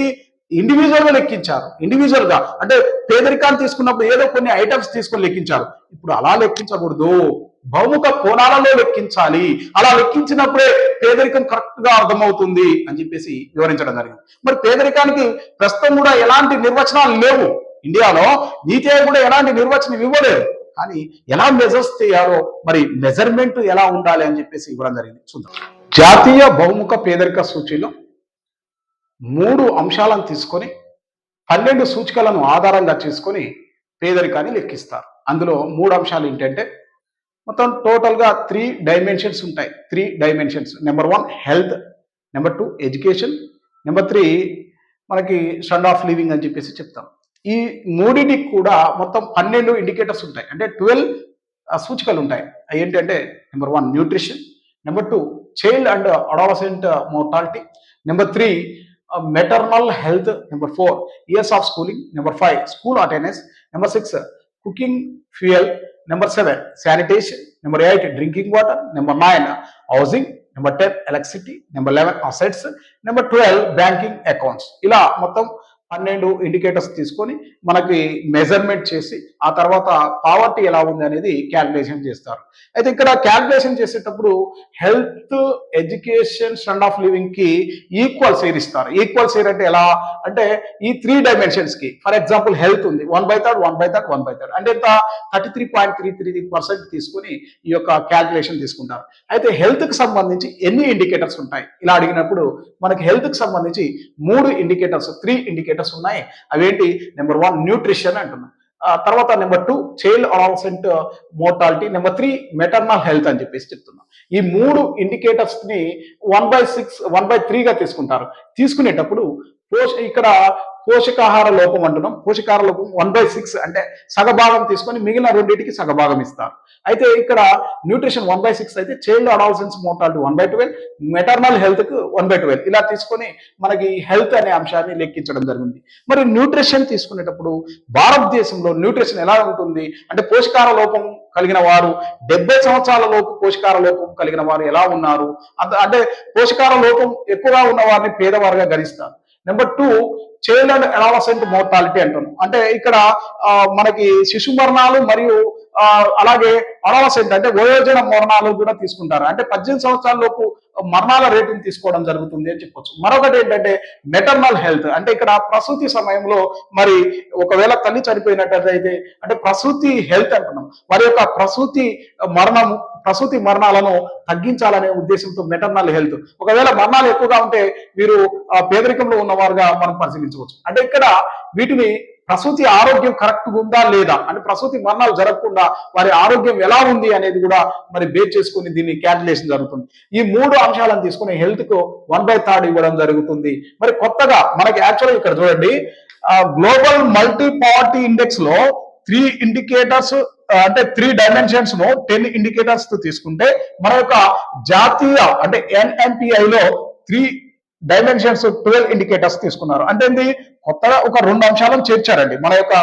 ఇండివిజువల్ గా లెక్కించారు. ఇండివిజువల్ గా అంటే పేదరికాన్ని తీసుకున్నప్పుడు ఏదో కొన్ని ఐటమ్స్ తీసుకొని లెక్కించారు. ఇప్పుడు అలా లెక్కించకూడదు, బహుముఖ కోణాలలో లెక్కించాలి. అలా లెక్కించినప్పుడే పేదరికం కరెక్ట్ గా అర్థమవుతుంది అని చెప్పేసి వివరించడం జరిగింది. మరి పేదరికానికి ప్రస్తుతం కూడా ఎలాంటి నిర్వచనాలు లేవు. ఇండియాలో నీతి ఆయోగ్ కూడా ఎలాంటి నిర్వచనం ఇవ్వలేదు. కానీ ఎలా మెజర్స్ చేయాలో మరి మెజర్మెంట్ ఎలా ఉండాలి అని చెప్పేసి ఇవ్వడం జరిగింది. చూద్దాం. జాతీయ బహుముఖ పేదరిక సూచీలో 3 అంశాలను తీసుకొని 12 సూచికలను ఆధారంగా చేసుకొని పేదరికాన్ని లెక్కిస్తారు. అందులో 3 అంశాలు ఏంటంటే మొత్తం టోటల్గా 3 డైమెన్షన్స్ ఉంటాయి. 3 dimensions. Number 1 health, number 2 education, number 3 మనకి స్టాండర్డ్ ఆఫ్ లివింగ్ అని చెప్పేసి చెప్తాం. ఈ మూడింటికి కూడా మొత్తం 12 ఇండికేటర్స్ ఉంటాయి. అంటే 12 సూచికలు ఉంటాయి. ఏంటంటే number 1 nutrition, number 2 child and adolescent mortality, number 3 maternal health, number 4 years of schooling, number 5 school attendance, number 6 cooking fuel, number 7 sanitation, number 8 drinking water, number 9 housing, number 10 electricity, number 11 assets, number 12 banking accounts. ఇలా మొత్తం 12 indicators తీసుకొని మనకి measurement చేసి ఆ తర్వాత poverty ఎలా ఉంది అనేది క్యాల్కులేషన్ చేస్తారు. అయితే ఇక్కడ క్యాల్కులేషన్ చేసేటప్పుడు health, education, standard of living కి ఈక్వల్ షేర్ ఇస్తారు. ఈక్వల్ షేర్ అంటే ఎలా అంటే ఈ 3 డైమెన్షన్స్ కి ఫర్ ఎగ్జాంపుల్ హెల్త్ ఉంది 1/3 1/3 1/3 అంటే ఎంత 33.33% తీసుకుని ఈ యొక్క క్యాల్కులేషన్ తీసుకుంటారు. అయితే హెల్త్ కి సంబంధించి ఎన్ని ఇండికేటర్స్ ఉంటాయి ఇలా అడిగినప్పుడు మనకి హెల్త్ కి సంబంధించి 3 ఇండికేటర్స్ 3 ఇండికేటర్స్ ఉన్నాయి. అవేంటి నెంబర్ 1 న్యూట్రిషన్ అంటున్నాం, తర్వాత number 2 child adolescent mortality, number 3 maternal health అని చెప్పేసి చెప్తున్నాం. ఈ 3 ఇండికేటర్స్ ని 1/6 1/3గా తీసుకుంటారు. తీసుకునేటప్పుడు ఇక్కడ పోషకాహార లోపం అంటున్నాం. పోషకాహార లోపం 1/6 అంటే సగభాగం తీసుకొని మిగిలిన రెండింటికి సగభాగం ఇస్తారు. అయితే ఇక్కడ న్యూట్రిషన్ 1/6 అయితే child adolescence mortality 1/12, maternal health కు 1/12 ఇలా తీసుకొని మనకి హెల్త్ అనే అంశాన్ని లెక్కించడం జరిగింది. మరి న్యూట్రిషన్ తీసుకునేటప్పుడు భారతదేశంలో న్యూట్రిషన్ ఎలా ఉంటుంది అంటే పోషకాహార లోపం కలిగిన వారు 70 సంవత్సరాల లోపు పోషకాహార లోపం కలిగిన వారు ఎలా ఉన్నారు అంటే పోషకాహార లోపం ఎక్కువగా ఉన్న వారిని పేదవారుగా గణిస్తారు. Number 2 child and adolescent mortality అంటున్నాం. అంటే ఇక్కడ మనకి శిశు మరణాలు మరియు అలాగే అడాలసెంట్ అంటే వయోజన మరణాలు కూడా తీసుకుంటారు. అంటే 18 సంవత్సరాల లోపు మరణాల రేటును తీసుకోవడం జరుగుతుంది అని చెప్పొచ్చు. మరొకటి ఏంటంటే మెటర్నల్ హెల్త్ అంటే ఇక్కడ ప్రసూతి సమయంలో మరి ఒకవేళ తల్లి చనిపోయినట్టయితే అంటే ప్రసూతి హెల్త్ అంటున్నాం. వారి యొక్క ప్రసూతి మరణాలను తగ్గించాలనే ఉద్దేశంతో మెటర్నల్ హెల్త్. ఒకవేళ మరణాలు ఎక్కువగా ఉంటే వీరు పేదరికంలో ఉన్నవారుగా మనం పరిశీలించవచ్చు. అంటే ఇక్కడ వీటిని ప్రసూతి ఆరోగ్యం కరెక్ట్ ఉందా లేదా అంటే ప్రసూతి మరణాలు జరగకుండా వారి ఆరోగ్యం ఎలా ఉంది అనేది కూడా మరి బేస్ చేసుకుని దీన్ని క్యాల్కులేషన్ జరుగుతుంది. ఈ 3 అంశాలను తీసుకుని హెల్త్ కు 1/3 ఇవ్వడం జరుగుతుంది. మరి కొత్తగా మనకి యాక్చువల్గా ఇక్కడ చూడండి గ్లోబల్ మల్టీ పావర్టీ ఇండెక్స్ లో 3 ఇండికేటర్స్ అంటే 3 డైమెన్షన్స్ ను 10 ఇండికేటర్స్ తో తీసుకుంటే మన యొక్క జాతీయ అంటే NMPI లో 3 డైమెన్షన్స్ 12 ఇండికేటర్స్ తీసుకున్నారు. అంటే ఏంటి కొత్తగా ఒక 2 అంశాలను చేర్చారండి. మన యొక్క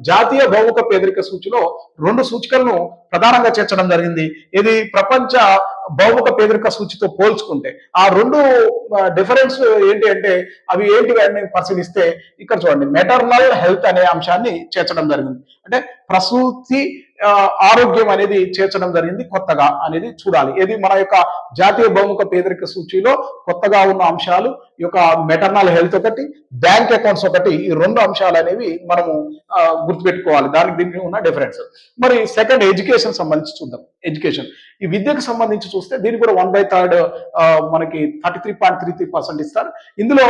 జాతీయ బహుముఖ పేదరిక సూచిలో 2 సూచికలను ప్రధానంగా చేర్చడం జరిగింది. ఇది ప్రపంచ బహుముఖ పేదరిక సూచితో పోల్చుకుంటే ఆ 2 డిఫరెన్స్ ఏంటి అంటే అవి ఏంటివి అని పరిశీలిస్తే ఇక్కడ చూడండి మెటర్నల్ హెల్త్ అనే అంశాన్ని చేర్చడం జరిగింది. అంటే ప్రసూతి ఆరోగ్యం అనేది చేర్చడం జరిగింది కొత్తగా అనేది చూడాలి. ఇది మన యొక్క జాతీయ బహుముఖ పేదరిక సూచిలో కొత్తగా ఉన్న అంశాలు ఈ యొక్క మెటర్నల్ హెల్త్ ఒకటి, బ్యాంక్ అకౌంట్స్ ఒకటి, ఈ 2 అంశాలు అనేవి మనము గుర్తుపెట్టుకోవాలి. దానికి దీనికి ఉన్న డిఫరెన్స్. మరి సెకండ్ ఎడ్యుకేషన్ సంబంధించి చూద్దాం. ఎడ్యుకేషన్ ఈ విద్యకు సంబంధించి చూస్తే దీనికి కూడా 1/3 మనకి 33.33% ఇస్తారు. ఇందులో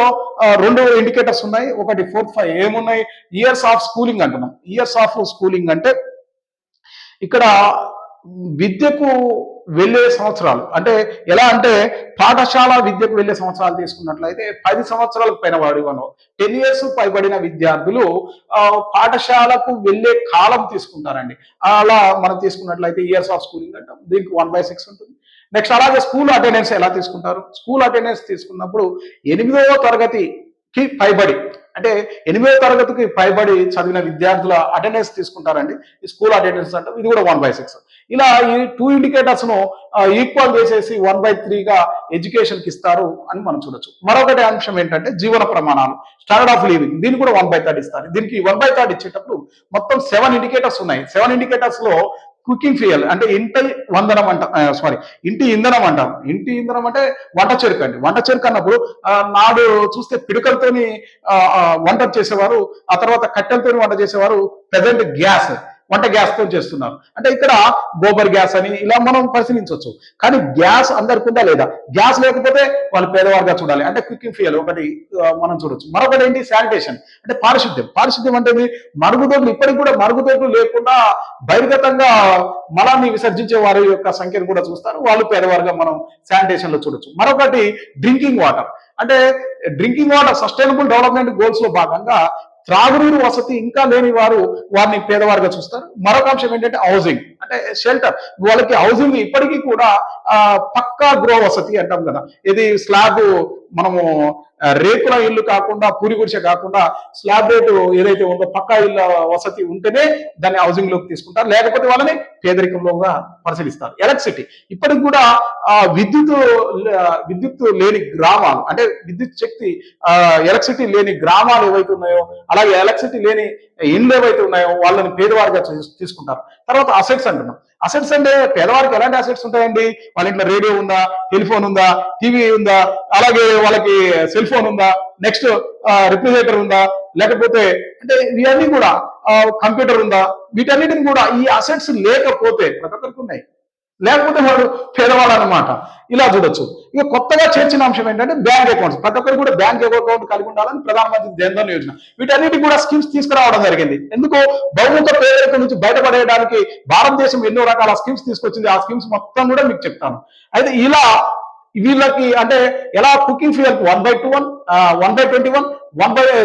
2 ఇండికేటర్స్ ఉన్నాయి. ఒకటి 4, 5 ఏమున్నాయి ఇయర్స్ ఆఫ్ స్కూలింగ్ అంటున్నాం. ఇయర్స్ ఆఫ్ స్కూలింగ్ అంటే ఇక్కడ విద్యకు వెళ్ళే సంవత్సరాలు అంటే ఎలా అంటే పాఠశాల విద్యకు వెళ్ళే సంవత్సరాలు తీసుకున్నట్లయితే 10 సంవత్సరాలకు పైన వాడివను 10 years పైబడిన విద్యార్థులు పాఠశాలకు వెళ్ళే కాలం తీసుకుంటారండి. అలా మనం తీసుకున్నట్లయితే ఇయర్స్ ఆఫ్ స్కూలింగ్ అంటాం. దీనికి 1/6 ఉంటుంది. నెక్స్ట్ అలాగే స్కూల్ అటెండెన్స్ ఎలా తీసుకుంటారు? స్కూల్ అటెండెన్స్ తీసుకున్నప్పుడు 8వ తరగతికి పైబడి, అంటే 8వ తరగతికి పైబడి చదివిన విద్యార్థుల అటెండెన్స్ తీసుకుంటారండి. ఈ స్కూల్ అటెండెన్స్ అంటే ఇది కూడా 1/6. ఇలా ఈ 2 ఇండికేటర్స్ ను ఈక్వల్ చేసేసి 1/3గా ఎడ్యుకేషన్ కి ఇస్తారు అని మనం చూడొచ్చు. మరొకటి అంశం ఏంటంటే జీవన ప్రమాణాలు, స్టాండర్డ్ ఆఫ్ లివింగ్, దీన్ని కూడా 1/3 ఇస్తారు. దీనికి 1/3 ఇచ్చేటప్పుడు మొత్తం 7 ఇండికేటర్స్ ఉన్నాయి. 7 ఇండికేటర్స్ లో కుకింగ్ ఫ్యూయల్ అంటే ఇంటి వందనం అంట, ఇంటి ఇంధనం అంటాం. ఇంటి ఇంధనం అంటే వంట చెరుకు అండి. వంట చెరుకు అన్నప్పుడు నాడు చూస్తే పిడుకలతోని వంట చేసేవారు, ఆ తర్వాత కట్టెలతో వంట చేసేవారు. ప్రజెంట్ గ్యాస్, వంట గ్యాస్ తో చేస్తున్నారు. అంటే ఇక్కడ గోబర్ గ్యాస్ అని ఇలా మనం పరిశీలించవచ్చు. కానీ గ్యాస్ అందరికి ఉందా లేదా? గ్యాస్ లేకపోతే వాళ్ళు పేదవారుగా చూడాలి. అంటే కుకింగ్ ఫ్యూయల్ ఒకటి మనం చూడొచ్చు. మరొకటి ఏంటి? శానిటేషన్ అంటే పారిశుద్ధ్యం. పారిశుద్ధ్యం అంటే మరుగుదొడ్లు, ఇప్పటికి కూడా మరుగుదొడ్లు లేకుండా బహిర్గతంగా మలాన్ని విసర్జించే వారి యొక్క సంఖ్యను కూడా చూస్తారు. వాళ్ళు పేదవారుగా మనం శానిటేషన్ లో చూడొచ్చు. మరొకటి డ్రింకింగ్ వాటర్. అంటే drinking water sustainable development goals లో భాగంగా త్రాగునీరు వసతి ఇంకా లేని వారు వారిని పేదవారుగా చూస్తారు. మరొక అంశం ఏంటంటే హౌసింగ్ అంటే షెల్టర్. వాళ్ళకి హౌసింగ్ ఇప్పటికీ కూడా పక్కా గృహ వసతి అంటాం కదా, ఇది స్లాబ్ మనము రేకుల ఇల్లు కాకుండా, పూరి గుడిసె కాకుండా స్లాబ్ రేటు ఏదైతే ఉందో పక్కా ఇళ్ళ వసతి ఉంటేనే దాన్ని హౌసింగ్ లోకి తీసుకుంటారు, లేకపోతే వాళ్ళని పేదరికంలోగా పరిశీలిస్తారు. ఎలక్ట్రిసిటీ ఇప్పటికి కూడా విద్యుత్ లేని గ్రామాలు, అంటే విద్యుత్ శక్తి ఎలక్ట్రిసిటీ లేని గ్రామాలు ఏవైతే ఉన్నాయో, అలాగే ఎలక్ట్రిసిటీ లేని ఇండ్లు ఏవైతే ఉన్నాయో వాళ్ళని పేదవారిగా తీసుకుంటారు. తర్వాత అసెట్స్ అంటున్నాం. అసెట్స్ అంటే పేదవారికి ఎలాంటి అసెట్స్ ఉంటాయండి? వాళ్ళ ఇంట్లో రేడియో ఉందా, టెలిఫోన్ ఉందా, టీవీ ఉందా, అలాగే వాళ్ళకి సెల్ ఫోన్ ఉందా, నెక్స్ట్ రిఫ్రిజిరేటర్ ఉందా, లేకపోతే అంటే ఇవన్నీ కూడా కంప్యూటర్ ఉందా, వీటన్నిటిని కూడా ఈ అసెట్స్ లేకపోతే ప్రతి ఒక్కరికి ఉన్నాయి, లేకపోతే వాడు పేదవాడు అనమాట. ఇలా చూడొచ్చు. ఇక కొత్తగా చేర్చిన అంశం ఏంటంటే బ్యాంక్ అకౌంట్స్. ప్రతి ఒక్కరు కూడా బ్యాంక్ అకౌంట్ కలిగి ఉండాలని ప్రధానమంత్రి జన్ ధన్ యోజన, వీటన్నిటి కూడా స్కీమ్స్ తీసుకురావడం జరిగింది. ఎందుకు? బహుముఖ పేదరికం నుంచి బయటపడేయడానికి భారతదేశం ఎన్నో రకాల స్కీమ్స్ తీసుకొచ్చింది. ఆ స్కీమ్స్ మొత్తం కూడా మీకు చెప్తాను. అయితే ఇలా వీళ్ళకి అంటే ఎలా cooking fuel 1/21, 1/21,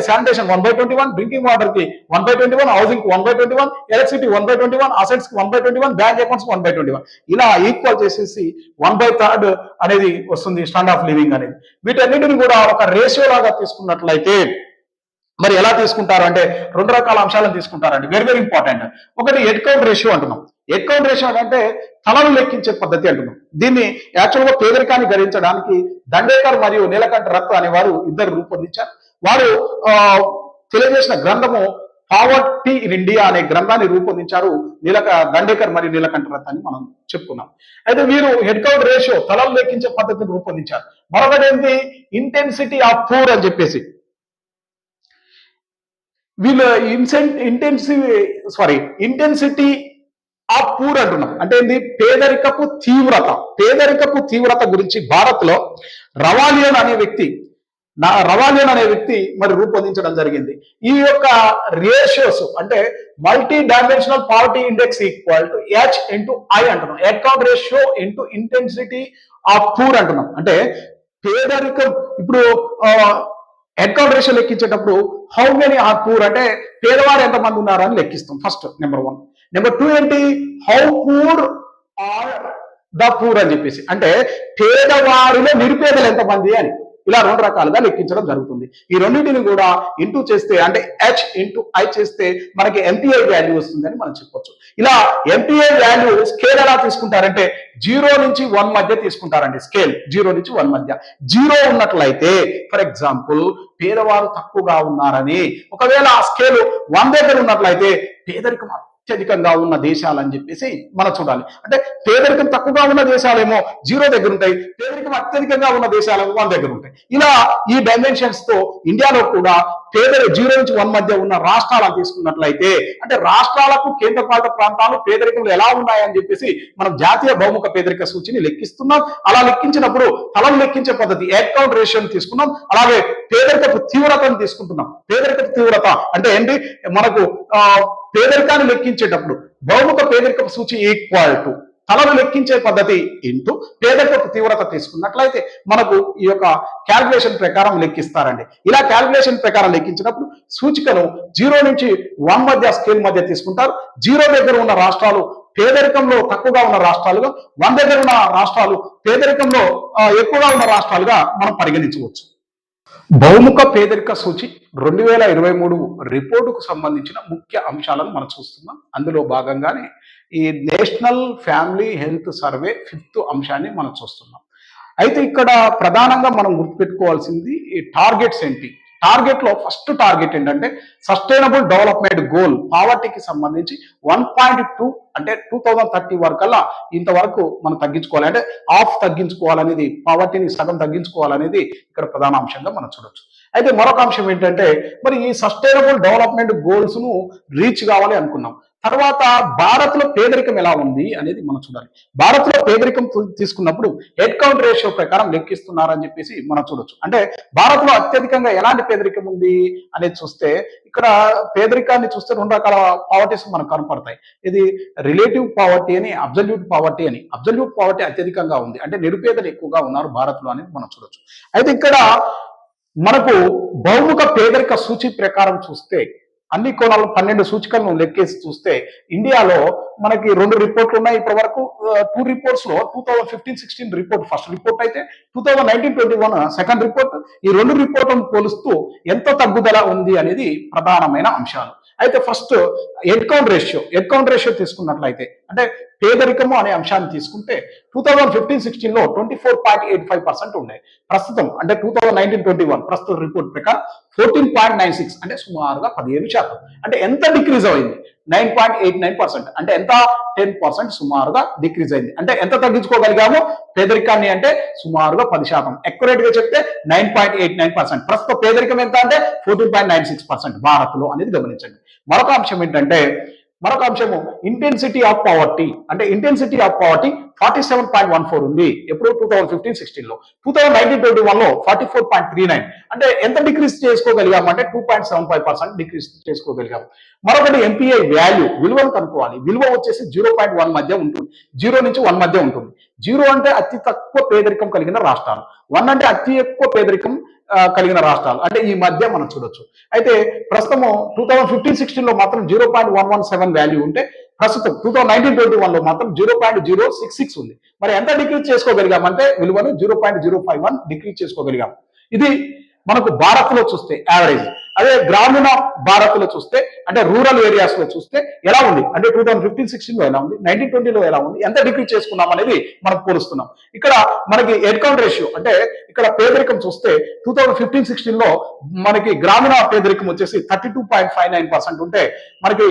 sanitation 1/21, drinking water కి 1/21, హౌసింగ్ కి 1/21, ఎలక్ట్రిసిటీ 1/21, అసెట్స్ కి 1/21, బ్యాంక్ అకౌంట్స్ 1/21. ఇలా ఈక్వల్ చేసేసి 1/3 అనేది వస్తుంది స్టాండర్డ్ ఆఫ్ లివింగ్ అనేది. వీటన్నిటిని కూడా ఒక రేషియో లాగా తీసుకున్నట్లయితే మరి ఎలా తీసుకుంటారు అంటే 2 రకాల అంశాలను తీసుకుంటారండి, వెరీ వెరీ ఇంపార్టెంట్. ఒకటి హెడ్ కౌంట్ రేషియో అంటున్నాం. హెడ్ కౌంట్ రేషియో అంటే తలను లెక్కించే పద్ధతి అంటున్నాం. దీన్ని యాక్చువల్గా పేదరికాన్ని గణించడానికి దండేకర్ మరియు నీలకంఠ రత్ అనేవారు ఇద్దరు రూపొందించారు. వారు తెలియజేసిన గ్రంథము పావర్టీ ఇన్ ఇండియా అనే గ్రంథాన్ని రూపొందించారు దండేకర్ మరియు నీలకంఠ రత్ అని మనం చెప్పుకున్నాం. అయితే వీరు హెడ్ కౌంట్ రేషియో తలను లెక్కించే పద్ధతిని రూపొందించారు. మరొకటి ఏంటి? ఇంటెన్సిటీ ఆఫ్ పూర్ అని చెప్పేసి వీళ్ళు ఇంటెన్సిటీ ఆఫ్ పూర్ అంటున్నాం. అంటే ఏంది? పేదరికపు తీవ్రత గురించి భారత్ లో రవాలియన్ అనే వ్యక్తి మరి రూపొందించడం జరిగింది. ఈ యొక్క రేషియోస్ అంటే multi dimensional poverty index equal to H/I అంటున్నాం. Head count ratio into intensity of poor అంటున్నాం. అంటే పేదరికం ఇప్పుడు హెడ్ కౌంట్ రేషియో లెక్కించేటప్పుడు హౌ మెనీ ఆర్ పూర్ అంటే పేదవారు ఎంతమంది ఉన్నారని లెక్కిస్తాం. First number 1. నెంబర్ 2 ఏంటి? How poor are the poor అని చెప్పేసి, అంటే పేదవారిలో నిరుపేదలు ఎంతమంది అని. ఇలా 2 రకాలుగా లెక్కించడం జరుగుతుంది. ఈ రెండింటిని కూడా ఇంటూ చేస్తే అంటే H/I చేస్తే మనకి ఎంపీఐ వాల్యూ వస్తుందని మనం చెప్పొచ్చు. ఇలా ఎంపీఐ వాల్యూ స్కేల్ ఎలా తీసుకుంటారంటే 0 నుంచి 1 మధ్య తీసుకుంటారండి. స్కేల్ 0 నుంచి 1 మధ్య. 0 ఉన్నట్లయితే ఫర్ ఎగ్జాంపుల్ పేదవారు తక్కువగా ఉన్నారని, ఒకవేళ ఆ స్కేల్ 1 దగ్గర ఉన్నట్లయితే పేదరికం అత్యధికంగా ఉన్న దేశాలు అని చెప్పేసి మనం చూడాలి. అంటే పేదరికం తక్కువగా ఉన్న దేశాలేమో 0 దగ్గర ఉంటాయి, పేదరికం అత్యధికంగా ఉన్న దేశాలేమో 1 దగ్గర ఉంటాయి. ఇలా ఈ డైమెన్షన్స్ తో ఇండియాలో కూడా 0 నుంచి 1 మధ్య ఉన్న రాష్ట్రాలను తీసుకున్నట్లయితే అంటే రాష్ట్రాలకు కేంద్రపాలిత ప్రాంతాలు పేదరికంలో ఎలా ఉన్నాయని చెప్పేసి మనం జాతీయ బహుముఖ పేదరిక సూచిని లెక్కిస్తున్నాం. అలా లెక్కించినప్పుడు తలను లెక్కించే పద్ధతి హెడ్ కౌంట్ రేషియోని తీసుకున్నాం. అలాగే పేదరికపు తీవ్రతను తీసుకుంటున్నాం. పేదరికపు తీవ్రత అంటే ఏంటి? మనకు పేదరికాన్ని లెక్కించేటప్పుడు బహుముఖ పేదరికపు సూచి ఈక్వల్ టు తలను లెక్కించే పద్ధతి ఇంటూ పేదరికపు తీవ్రత తీసుకున్నట్లయితే మనకు ఈ యొక్క క్యాల్కులేషన్ ప్రకారం లెక్కిస్తారండి. ఇలా క్యాల్కులేషన్ ప్రకారం లెక్కించినప్పుడు సూచికను 0 నుంచి 1 మధ్య స్కేల్ మధ్య తీసుకుంటారు. 0 దగ్గర ఉన్న రాష్ట్రాలు పేదరికంలో తక్కువగా ఉన్న రాష్ట్రాలుగా, మన దగ్గర ఉన్న రాష్ట్రాలు పేదరికంలో ఎక్కువగా ఉన్న రాష్ట్రాలుగా మనం పరిగణించవచ్చు. బహుముఖ పేదరిక సూచి 2023 రిపోర్టుకు సంబంధించిన ముఖ్య అంశాలను మనం చూస్తున్నాం. అందులో భాగంగానే ఈ national family health survey 5th అంశాన్ని మనం చూస్తున్నాం. అయితే ఇక్కడ ప్రధానంగా మనం గుర్తుపెట్టుకోవాల్సింది ఈ టార్గెట్స్ ఏంటి. టార్గెట్ లో ఫస్ట్ టార్గెట్ ఏంటంటే సస్టైనబుల్ డెవలప్మెంట్ గోల్ పావర్టీకి సంబంధించి 1.2 అంటే 2030 వరకల్లా ఇంతవరకు మనం తగ్గించుకోవాలి, అంటే హాఫ్ తగ్గించుకోవాలనేది, పావర్టీని సగం తగ్గించుకోవాలనేది ఇక్కడ ప్రధాన అంశంగా మనం చూడొచ్చు. అయితే మరొక అంశం ఏంటంటే మరి ఈ సస్టైనబుల్ డెవలప్మెంట్ గోల్స్ ను రీచ్ కావాలి అనుకున్నాం. తర్వాత భారత్ లో పేదరికం ఎలా ఉంది అనేది మనం చూడాలి. భారత్ లో పేదరికం తీసుకున్నప్పుడు హెడ్ కౌంట్ రేషియో ప్రకారం లెక్కిస్తున్నారని చెప్పేసి మనం చూడొచ్చు. అంటే భారత్ లో అత్యధికంగా ఎలాంటి పేదరికం ఉంది అనేది చూస్తే ఇక్కడ పేదరికాన్ని చూస్తే 2 రకాల పావర్టీస్ మనకు కనపడతాయి. ఇది రిలేటివ్ పావర్టీ అని, అబ్జల్యూట్ పావర్టీ అని. అబ్జల్యూట్ పావర్టీ అత్యధికంగా ఉంది, అంటే నిరుపేదలు ఎక్కువగా ఉన్నారు భారత్ లో అనేది మనం చూడొచ్చు. అయితే ఇక్కడ మనకు బహుముఖ పేదరిక సూచి ప్రకారం చూస్తే అన్ని కోణాలు 12 సూచికలను లెక్కేసి చూస్తే ఇండియాలో మనకి 2 రిపోర్ట్లు ఉన్నాయి ఇప్పటి వరకు. 2 రిపోర్ట్స్ లో 2015-16 రిపోర్ట్ ఫస్ట్ రిపోర్ట్ అయితే, 2019-21 సెకండ్ రిపోర్ట్. ఈ 2 రిపోర్ట్లను పోలుస్తూ ఎంత తగ్గుదల ఉంది అనేది ప్రధానమైన అంశాలు. అయితే ఫస్ట్ హెడ్ కౌంట్ రేషియో తీసుకున్నట్లయితే, అంటే పేదరికము అనే అంశాన్ని తీసుకుంటే 2015-16 లో 24.85% ఉండే. ప్రస్తుతం అంటే 2019-21 ప్రస్తుత రిపోర్ట్ ప్రకారం 14.96 అంటే సుమారుగా 17%. అంటే ఎంత డిక్రీజ్ అయింది? 9.89%. అంటే ఎంత? 10% సుమారుగా డిక్రీజ్ అయింది. అంటే ఎంత తగ్గించుకోగలిగాము పేదరికాన్ని అంటే సుమారుగా 10%. అక్యురేట్ గా చెప్తే 9.89%. ప్రస్తుత పేదరికం ఎంత అంటే 14.96% భారత్ లో అనేది గమనించండి. మరొక అంశం ఏంటంటే, ఇంటెన్సిటీ ఆఫ్ పావర్టీ. అంటే ఇంటెన్సిటీ ఆఫ్ పావర్టీ 47.14 ఉంది ఎప్పుడు? 2015-16 లో. 2019-21 లో 44.39. అంటే ఎంత డిక్రీజ్ చేసుకోగలిగాము అంటే 2.75% డిక్రీజ్ చేసుకోగలిగాము. మరొకటి ఎంపీఐ వాల్యూ, విలువను కనుక్కోవాలి. విలువ వచ్చేసి 0.1 మధ్య ఉంటుంది, 0 నుంచి 1 మధ్య ఉంటుంది. 0 అంటే అతి తక్కువ పేదరికం కలిగిన రాష్ట్రాలు, 1 అంటే అతి ఎక్కువ పేదరికం కలిగిన రాష్ట్రాలు, అంటే ఈ మధ్య మనం చూడొచ్చు. అయితే ప్రస్తుతం 2015-16 లో మాత్రం 0.117 వాల్యూ ఉంటే, ప్రస్తుతం 2019-21 లో మాత్రం 0.066 ఉంది. మరి ఎంత డిక్రీజ్ చేసుకోగలిగామంటే విలువను 0.051 డిక్రీజ్ చేసుకోగలిగాం. ఇది మనకు భారత్ లో చూస్తే యావరేజ్. అదే గ్రామీణ భారత్ లో చూస్తే, అంటే రూరల్ ఏరియాస్ లో చూస్తే ఎలా ఉంది అంటే 2015-16 లో ఎలా ఉంది, 1920 లో ఎలా ఉంది, ఎంత డిక్రీజ్ చేసుకున్నాం అనేది మనం పోలుస్తున్నాం. ఇక్కడ మనకి హెడ్ కౌంట్ రేషియో, అంటే ఇక్కడ పేదరికం చూస్తే 2015-16 లో మనకి గ్రామీణ పేదరికం వచ్చేసి 32.59% ఉంటే, మనకి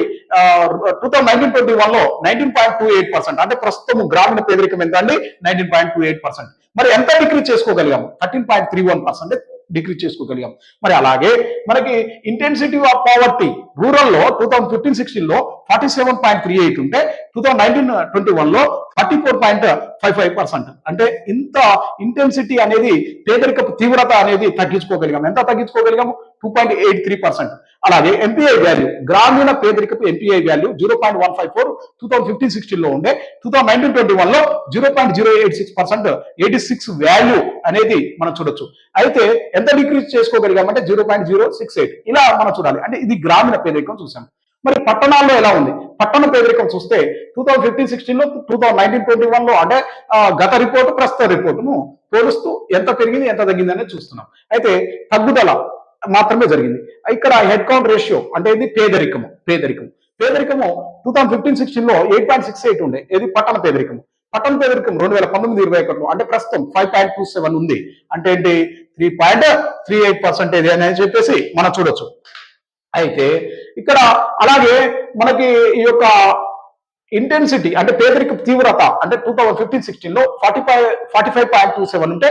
2019-21 లో 19.28%. అంటే ప్రస్తుతం గ్రామీణ పేదరికం ఎంత అండి? 19.28%. మరి ఎంత డిక్రీజ్ చేసుకోగలిగాము? 13.31% డిక్రీజ్ చేసుకోగలిగాం. మరి అలాగే మనకి ఇంటెన్సిటీ ఆఫ్ పావర్టీ రూరల్ లో 2015-16 లో 47.38 ఉంటే 2019-21 లో 44.55%. అంటే ఇంత ఇంటెన్సిటీ అనేది, పేదరికపు తీవ్రత అనేది తగ్గించుకోగలిగాం. ఎంత తగ్గించుకోగలిగాము? 2.83%. అలాగే ఎంపీఐ వాల్యూ, గ్రామీణ పేదరికపు ఎంపీఐ వాల్యూ 0.154 2015-16 లో ఉండే, 2019-21 లో 0.086%, 86 వాల్యూ అనేది మనం చూడొచ్చు. అయితే ఎంత డిక్రీజ్ చేసుకోగలిగామంటే 0.068. ఇలా మనం చూడాలి. అంటే ఇది గ్రామీణ పేదరికం చూసాం. మరి పట్టణాల్లో ఎలా ఉంది? పట్టణ పేదరికం చూస్తే 2015-16 లో 2019-21 లో, అంటే గత రిపోర్టు ప్రస్తుత రిపోర్టును పోలుస్తూ ఎంత పెరిగింది ఎంత తగ్గింది అనేది చూస్తున్నాం. అయితే తగ్గుదల మాత్రమే జరిగింది. ఇక్కడ హెడ్ కౌంట్ రేషియో అంటే ఇది పేదరికము 2015-16 లో 8.68 ఉండే. ఇది పట్టణ పేదరికము. 2019-21 అంటే ప్రస్తుతం 5.27 ఉంది. అంటే ఏంటి? 3.38% అని చెప్పేసి మనం చూడొచ్చు. అయితే ఇక్కడ అలాగే మనకి ఈ యొక్క ఇంటెన్సిటీ అంటే పేదరిక తీవ్రత అంటే 2015-16 లో 45.27 ఉంటే,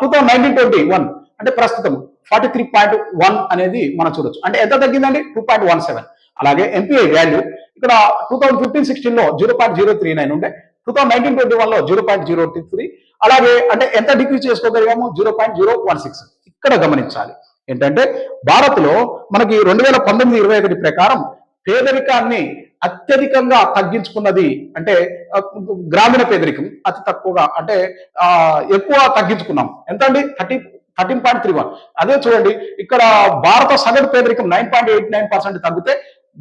2019-21 అంటే ప్రస్తుతం 43.1 అనేది మనం చూడొచ్చు. అంటే ఎంత తగ్గిందండి? 2.17. అలాగే ఎంపీఐ వాల్యూ ఇక్కడ 2015-16 లో 0.039 ఉంటే, 2019-21 లో 0.023. అలాగే అంటే ఎంత డిక్రీజ్ చేసుకోగలిగాము? 0.016. ఇక్కడ గమనించాలి ఏంటంటే, భారత్ లో మనకి 2019-21 ప్రకారం పేదరికాన్ని అత్యధికంగా తగ్గించుకున్నది అంటే గ్రామీణ పేదరికం అతి తక్కువగా, అంటే ఎక్కువ తగ్గించుకున్నాం. ఎంత అండి? 13.31. అదే చూడండి, ఇక్కడ భారత సగటు పేదరికం 9.89% తగ్గితే,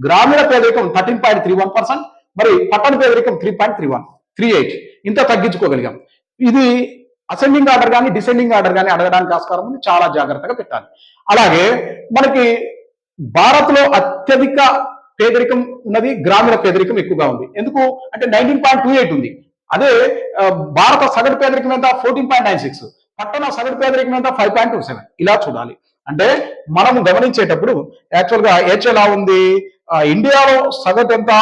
గ్రామీణ పేదరికం 13.31%, మరి పట్టణ పేదరికం 3.38 ఇంత తగ్గించుకోగలిగాం. ఇది అసెండింగ్ ఆర్డర్ కానీ డిసెండింగ్ ఆర్డర్ కానీ అడగడానికి ఆస్కారం ఉంది, చాలా జాగ్రత్తగా పెట్టాలి. అలాగే మనకి భారత్ లో అత్యధిక పేదరికం ఉన్నది గ్రామీణ పేదరికం ఎక్కువగా ఉంది. ఎందుకు అంటే 19.28 ఉంది. అదే భారత సగటు పేదరికం ఎంత 14.96, పట్టణ సగటు పేదరికం ఎంత 5.27. ఇలా చూడాలి. అంటే మనం గమనించేటప్పుడు యాక్చువల్ గా ఎలా ఉంది, ఇండియాలో సగటు ఎంత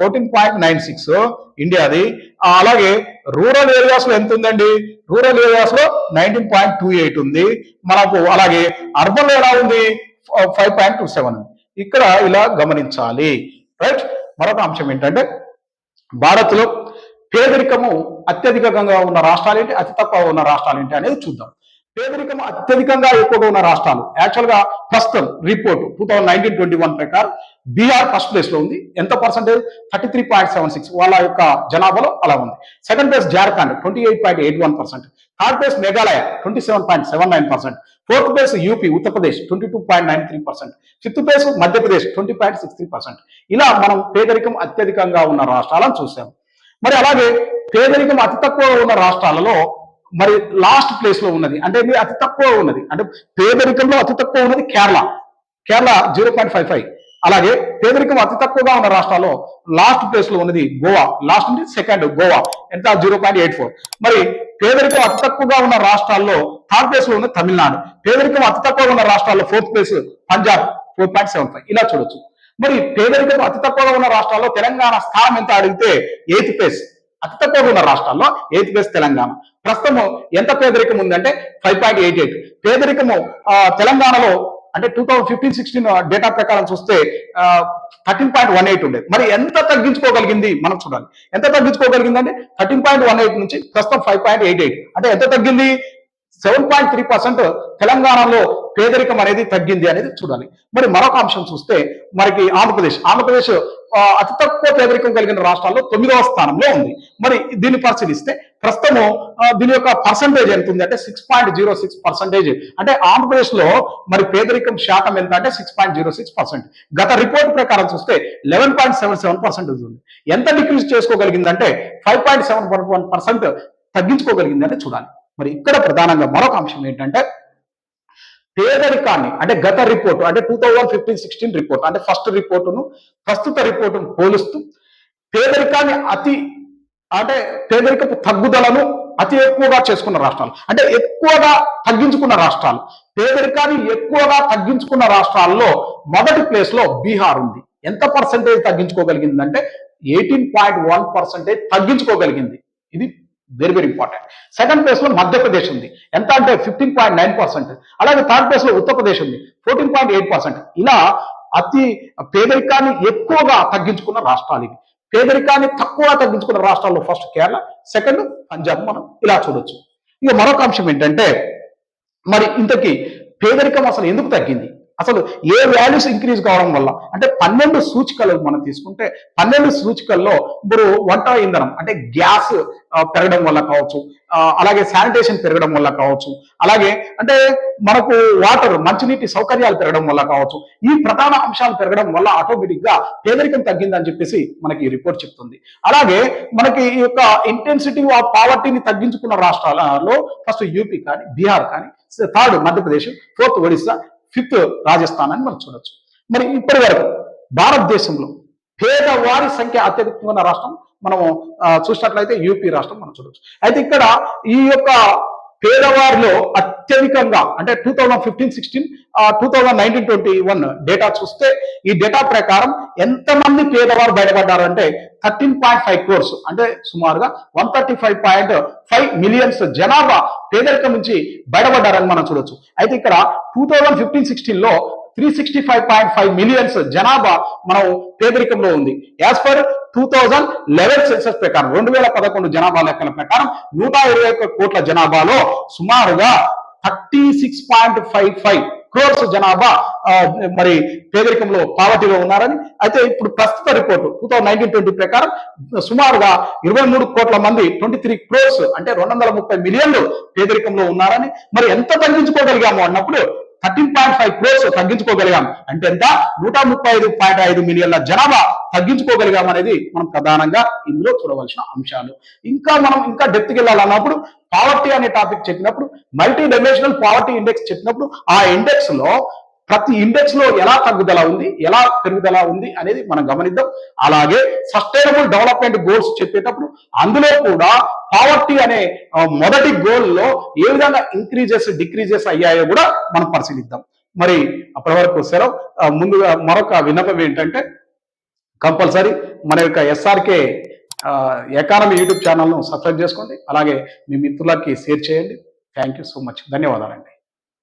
14.96 ఇండియాది. అలాగే రూరల్ ఏరియాస్ లో ఎంత ఉందండి, రూరల్ ఏరియాస్ లో 19.28 ఉంది మనకు. అలాగే అర్బన్ లో ఎలా ఉంది 5.27. ఇక్కడ ఇలా గమనించాలి, రైట్. మరొక అంశం ఏంటంటే భారత్ లో పేదరికము అత్యధికంగా ఉన్న రాష్ట్రాలు ఏంటి, అతి తక్కువ ఉన్న రాష్ట్రాలు ఏంటి అనేది చూద్దాం. పేదరికం అత్యధికంగా ఎక్కువగా ఉన్న రాష్ట్రాలు యాక్చువల్ గా ప్రస్తుతం రిపోర్ట్ 2019-21 ప్రకారం బీహార్ ఫస్ట్ ప్లేస్ లో ఉంది. ఎంత పర్సెంటేజ్ 33.76 వాళ్ళ యొక్క జనాభాలో అలా ఉంది. Second place Jharkhand 28.81%, third place Meghalaya 27.79%, fourth place UP Uttar Pradesh 22.93%, fifth place Madhya Pradesh 20.63%. ఇలా మనం పేదరికం అత్యధికంగా ఉన్న రాష్ట్రాలను చూసాం. మరి అలాగే పేదరికం అతి తక్కువ ఉన్న రాష్ట్రాలలో మరి లాస్ట్ ప్లేస్ లో ఉన్నది అంటే ఇది అతి తక్కువ ఉన్నది అంటే పేదరికంలో అతి తక్కువ ఉన్నది కేరళ 0.55. అలాగే పేదరికం అతి తక్కువగా ఉన్న రాష్ట్రాల్లో లాస్ట్ ప్లేస్ లో ఉన్నది గోవా, లాస్ట్ నుండి సెకండ్ గోవా ఎంత 0.84. మరి పేదరికం అతి తక్కువగా ఉన్న రాష్ట్రాల్లో థర్డ్ ప్లేస్ లో ఉన్నది తమిళనాడు, పేదరికం అతి తక్కువ ఉన్న రాష్ట్రాల్లో ఫోర్త్ ప్లేస్ పంజాబ్ 4.75. ఇలా చూడొచ్చు. మరి పేదరికం అతి తక్కువగా ఉన్న రాష్ట్రాల్లో తెలంగాణ స్థానం ఎంత అడిగితే 8th ప్లేస్, అతి తక్కువగా ఉన్న రాష్ట్రాల్లో 8th ప్లేస్ తెలంగాణ. ప్రస్తుతం ఎంత పేదరికం ఉందంటే 5.88. పేదరికము తెలంగాణలో అంటే 2015-16 డేటా ప్రకారం చూస్తే 13.18 ఉండేది. మరి ఎంత తగ్గించుకోగలిగింది మనం చూడాలి. ఎంత తగ్గించుకోగలిగింది అంటే 13.18 నుంచి ప్రస్తుతం 5.88 అంటే ఎంత తగ్గింది 7.3% తెలంగాణలో పేదరికం అనేది తగ్గింది అనేది చూడాలి. మరి మరొక అంశం చూస్తే మనకి ఆంధ్రప్రదేశ్ అతి తక్కువ పేదరికం కలిగిన రాష్ట్రాల్లో 9వ స్థానంలో ఉంది. మరి దీన్ని పరిశీలిస్తే ప్రస్తుతము దీని యొక్క పర్సంటేజ్ ఎంత ఉంది అంటే 6.06%. అంటే ఆంధ్రప్రదేశ్ లో మరి పేదరికం శాతం ఎంత అంటే 6.06%. గత రిపోర్ట్ ప్రకారం చూస్తే 11.77% ఉంది. ఎంత డిక్రీజ్ చేసుకోగలిగిందంటే 5.71% తగ్గించుకోగలిగింది అని చూడాలి. మరి ఇక్కడ ప్రధానంగా మరొక అంశం ఏంటంటే పేదరికాన్ని అంటే గత రిపోర్టు అంటే 2015-16 రిపోర్ట్ అంటే ఫస్ట్ రిపోర్టును ప్రస్తుత రిపోర్టును పోలుస్తూ పేదరికాన్ని పేదరికపు తగ్గుదలను అతి ఎక్కువగా చేసుకున్న రాష్ట్రాలు అంటే ఎక్కువగా తగ్గించుకున్న రాష్ట్రాలు, పేదరికాన్ని ఎక్కువగా తగ్గించుకున్న రాష్ట్రాల్లో మొదటి ప్లేస్ లో బీహార్ ఉంది. ఎంత పర్సెంటేజ్ తగ్గించుకోగలిగిందంటే 18.1% తగ్గించుకోగలిగింది. ఇది very very important. Second place లో మధ్యప్రదేశ్ ఉంది. ఎంత అంటే 15.9%. అలాగే థర్డ్ ప్లేస్ లో ఉత్తరప్రదేశ్ ఉంది 14.8%. ఇలా అతి పేదరికాన్ని ఎక్కువగా తగ్గించుకున్న రాష్ట్రాలు ఇవి. పేదరికాన్ని తక్కువ తగ్గించుకున్న రాష్ట్రాల్లో ఫస్ట్ కేరళ, సెకండ్ పంజాబ్ మనం ఇలా చూడొచ్చు. ఇక మరొక అంశం ఏంటంటే మరి ఇంతకీ పేదరికం అసలు ఎందుకు తగ్గింది, అసలు ఏ వాల్యూస్ ఇంక్రీజ్ కావడం వల్ల అంటే 12 సూచికలు మనం తీసుకుంటే 12 సూచికల్లో ఇప్పుడు వంట ఇంధనం అంటే గ్యాస్ పెరగడం వల్ల కావచ్చు, అలాగే శానిటేషన్ పెరగడం వల్ల కావచ్చు, అలాగే అంటే మనకు వాటర్ మంచినీటి సౌకర్యాలు పెరగడం వల్ల కావచ్చు, ఈ ప్రధాన అంశాలు పెరగడం వల్ల ఆటోమేటిక్ గా పేదరికం తగ్గిందని చెప్పేసి మనకి ఈ రిపోర్ట్ చెప్తుంది. అలాగే మనకి ఈ యొక్క ఇంటెన్సిటీ ఆఫ్ పావర్టీని తగ్గించుకున్న రాష్ట్రాలలో ఫస్ట్ యూపీ కానీ బీహార్ కానీ, third Madhya Pradesh, fourth Odisha, fifth Rajasthan అని మనం చూడొచ్చు. మరి ఇప్పటి వరకు భారతదేశంలో పేదవారి సంఖ్య అత్యధికంగా ఉన్న రాష్ట్రం మనము చూసినట్లయితే యూపీ రాష్ట్రం మనం చూడొచ్చు. అయితే ఇక్కడ ఈ యొక్క పేదవారిలో అత్యధికంగా అంటే 2015-16 2019-21 డేటా చూస్తే ఈ డేటా ప్రకారం ఎంతమంది పేదవారు బయటపడ్డారంటే 13.5 crores అంటే సుమారుగా 135.5 millions జనాభా పేదరికం నుంచి బయటపడ్డారని మనం చూడొచ్చు. అయితే ఇక్కడ 2015-16లో 365.5 millions జనాభా మనం పేదరికంలో ఉంది. యాజ్ పర్ 2011 సెన్సస్ ప్రకారం 2011 జనాభా లెక్కల ప్రకారం 121 కోట్ల జనాభాలో సుమారుగా 36.55 crores జనాభా మరి పేదరికంలో పావర్టీలో ఉన్నారని. అయితే ఇప్పుడు ప్రస్తుత రిపోర్టు 2019-20 ప్రకారం సుమారుగా 23 కోట్ల మంది 23 crores అంటే 230 million పేదరికంలో ఉన్నారని. మరి ఎంత తగ్గించుకోగలిగాము అన్నప్పుడు 13.5 crores తగ్గించుకోగలిగాం. అంటే ఎంత? 135.5 మిలియన్ల జనాభా తగ్గించుకోగలిగాం అనేది మనం ప్రధానంగా ఇందులో చూడవలసిన అంశాలు. ఇంకా డెప్త్కి వెళ్ళాలన్నప్పుడు పావర్టీ అనే టాపిక్ చెప్పినప్పుడు, మల్టీ డైమెన్షనల్ పావర్టీ ఇండెక్స్ చెప్పినప్పుడు ఆ ఇండెక్స్ లో ప్రతి ఇండెక్స్ లో ఎలా తగ్గుదల ఉంది, ఎలా పెరుగుదల ఉంది అనేది మనం గమనిద్దాం. అలాగే సస్టైనబుల్ డెవలప్మెంట్ గోల్స్ చెప్పేటప్పుడు అందులో కూడా పావర్టీ అనే మొదటి గోల్ లో ఏ విధంగా ఇంక్రీజెస్ డిక్రీజెస్ అయ్యాయో కూడా మనం పరిశీలిద్దాం. మరి అప్పటి వరకు సెలవు. ముందుగా మరొక విన్నపం ఏంటంటే, కంపల్సరీ మన యొక్క ఎస్ఆర్కే ఎకానమీ యూట్యూబ్ ఛానల్ను సబ్స్క్రైబ్ చేసుకోండి. అలాగే మీ మిత్రులకి షేర్ చేయండి. Thank you so much. ధన్యవాదాలండి.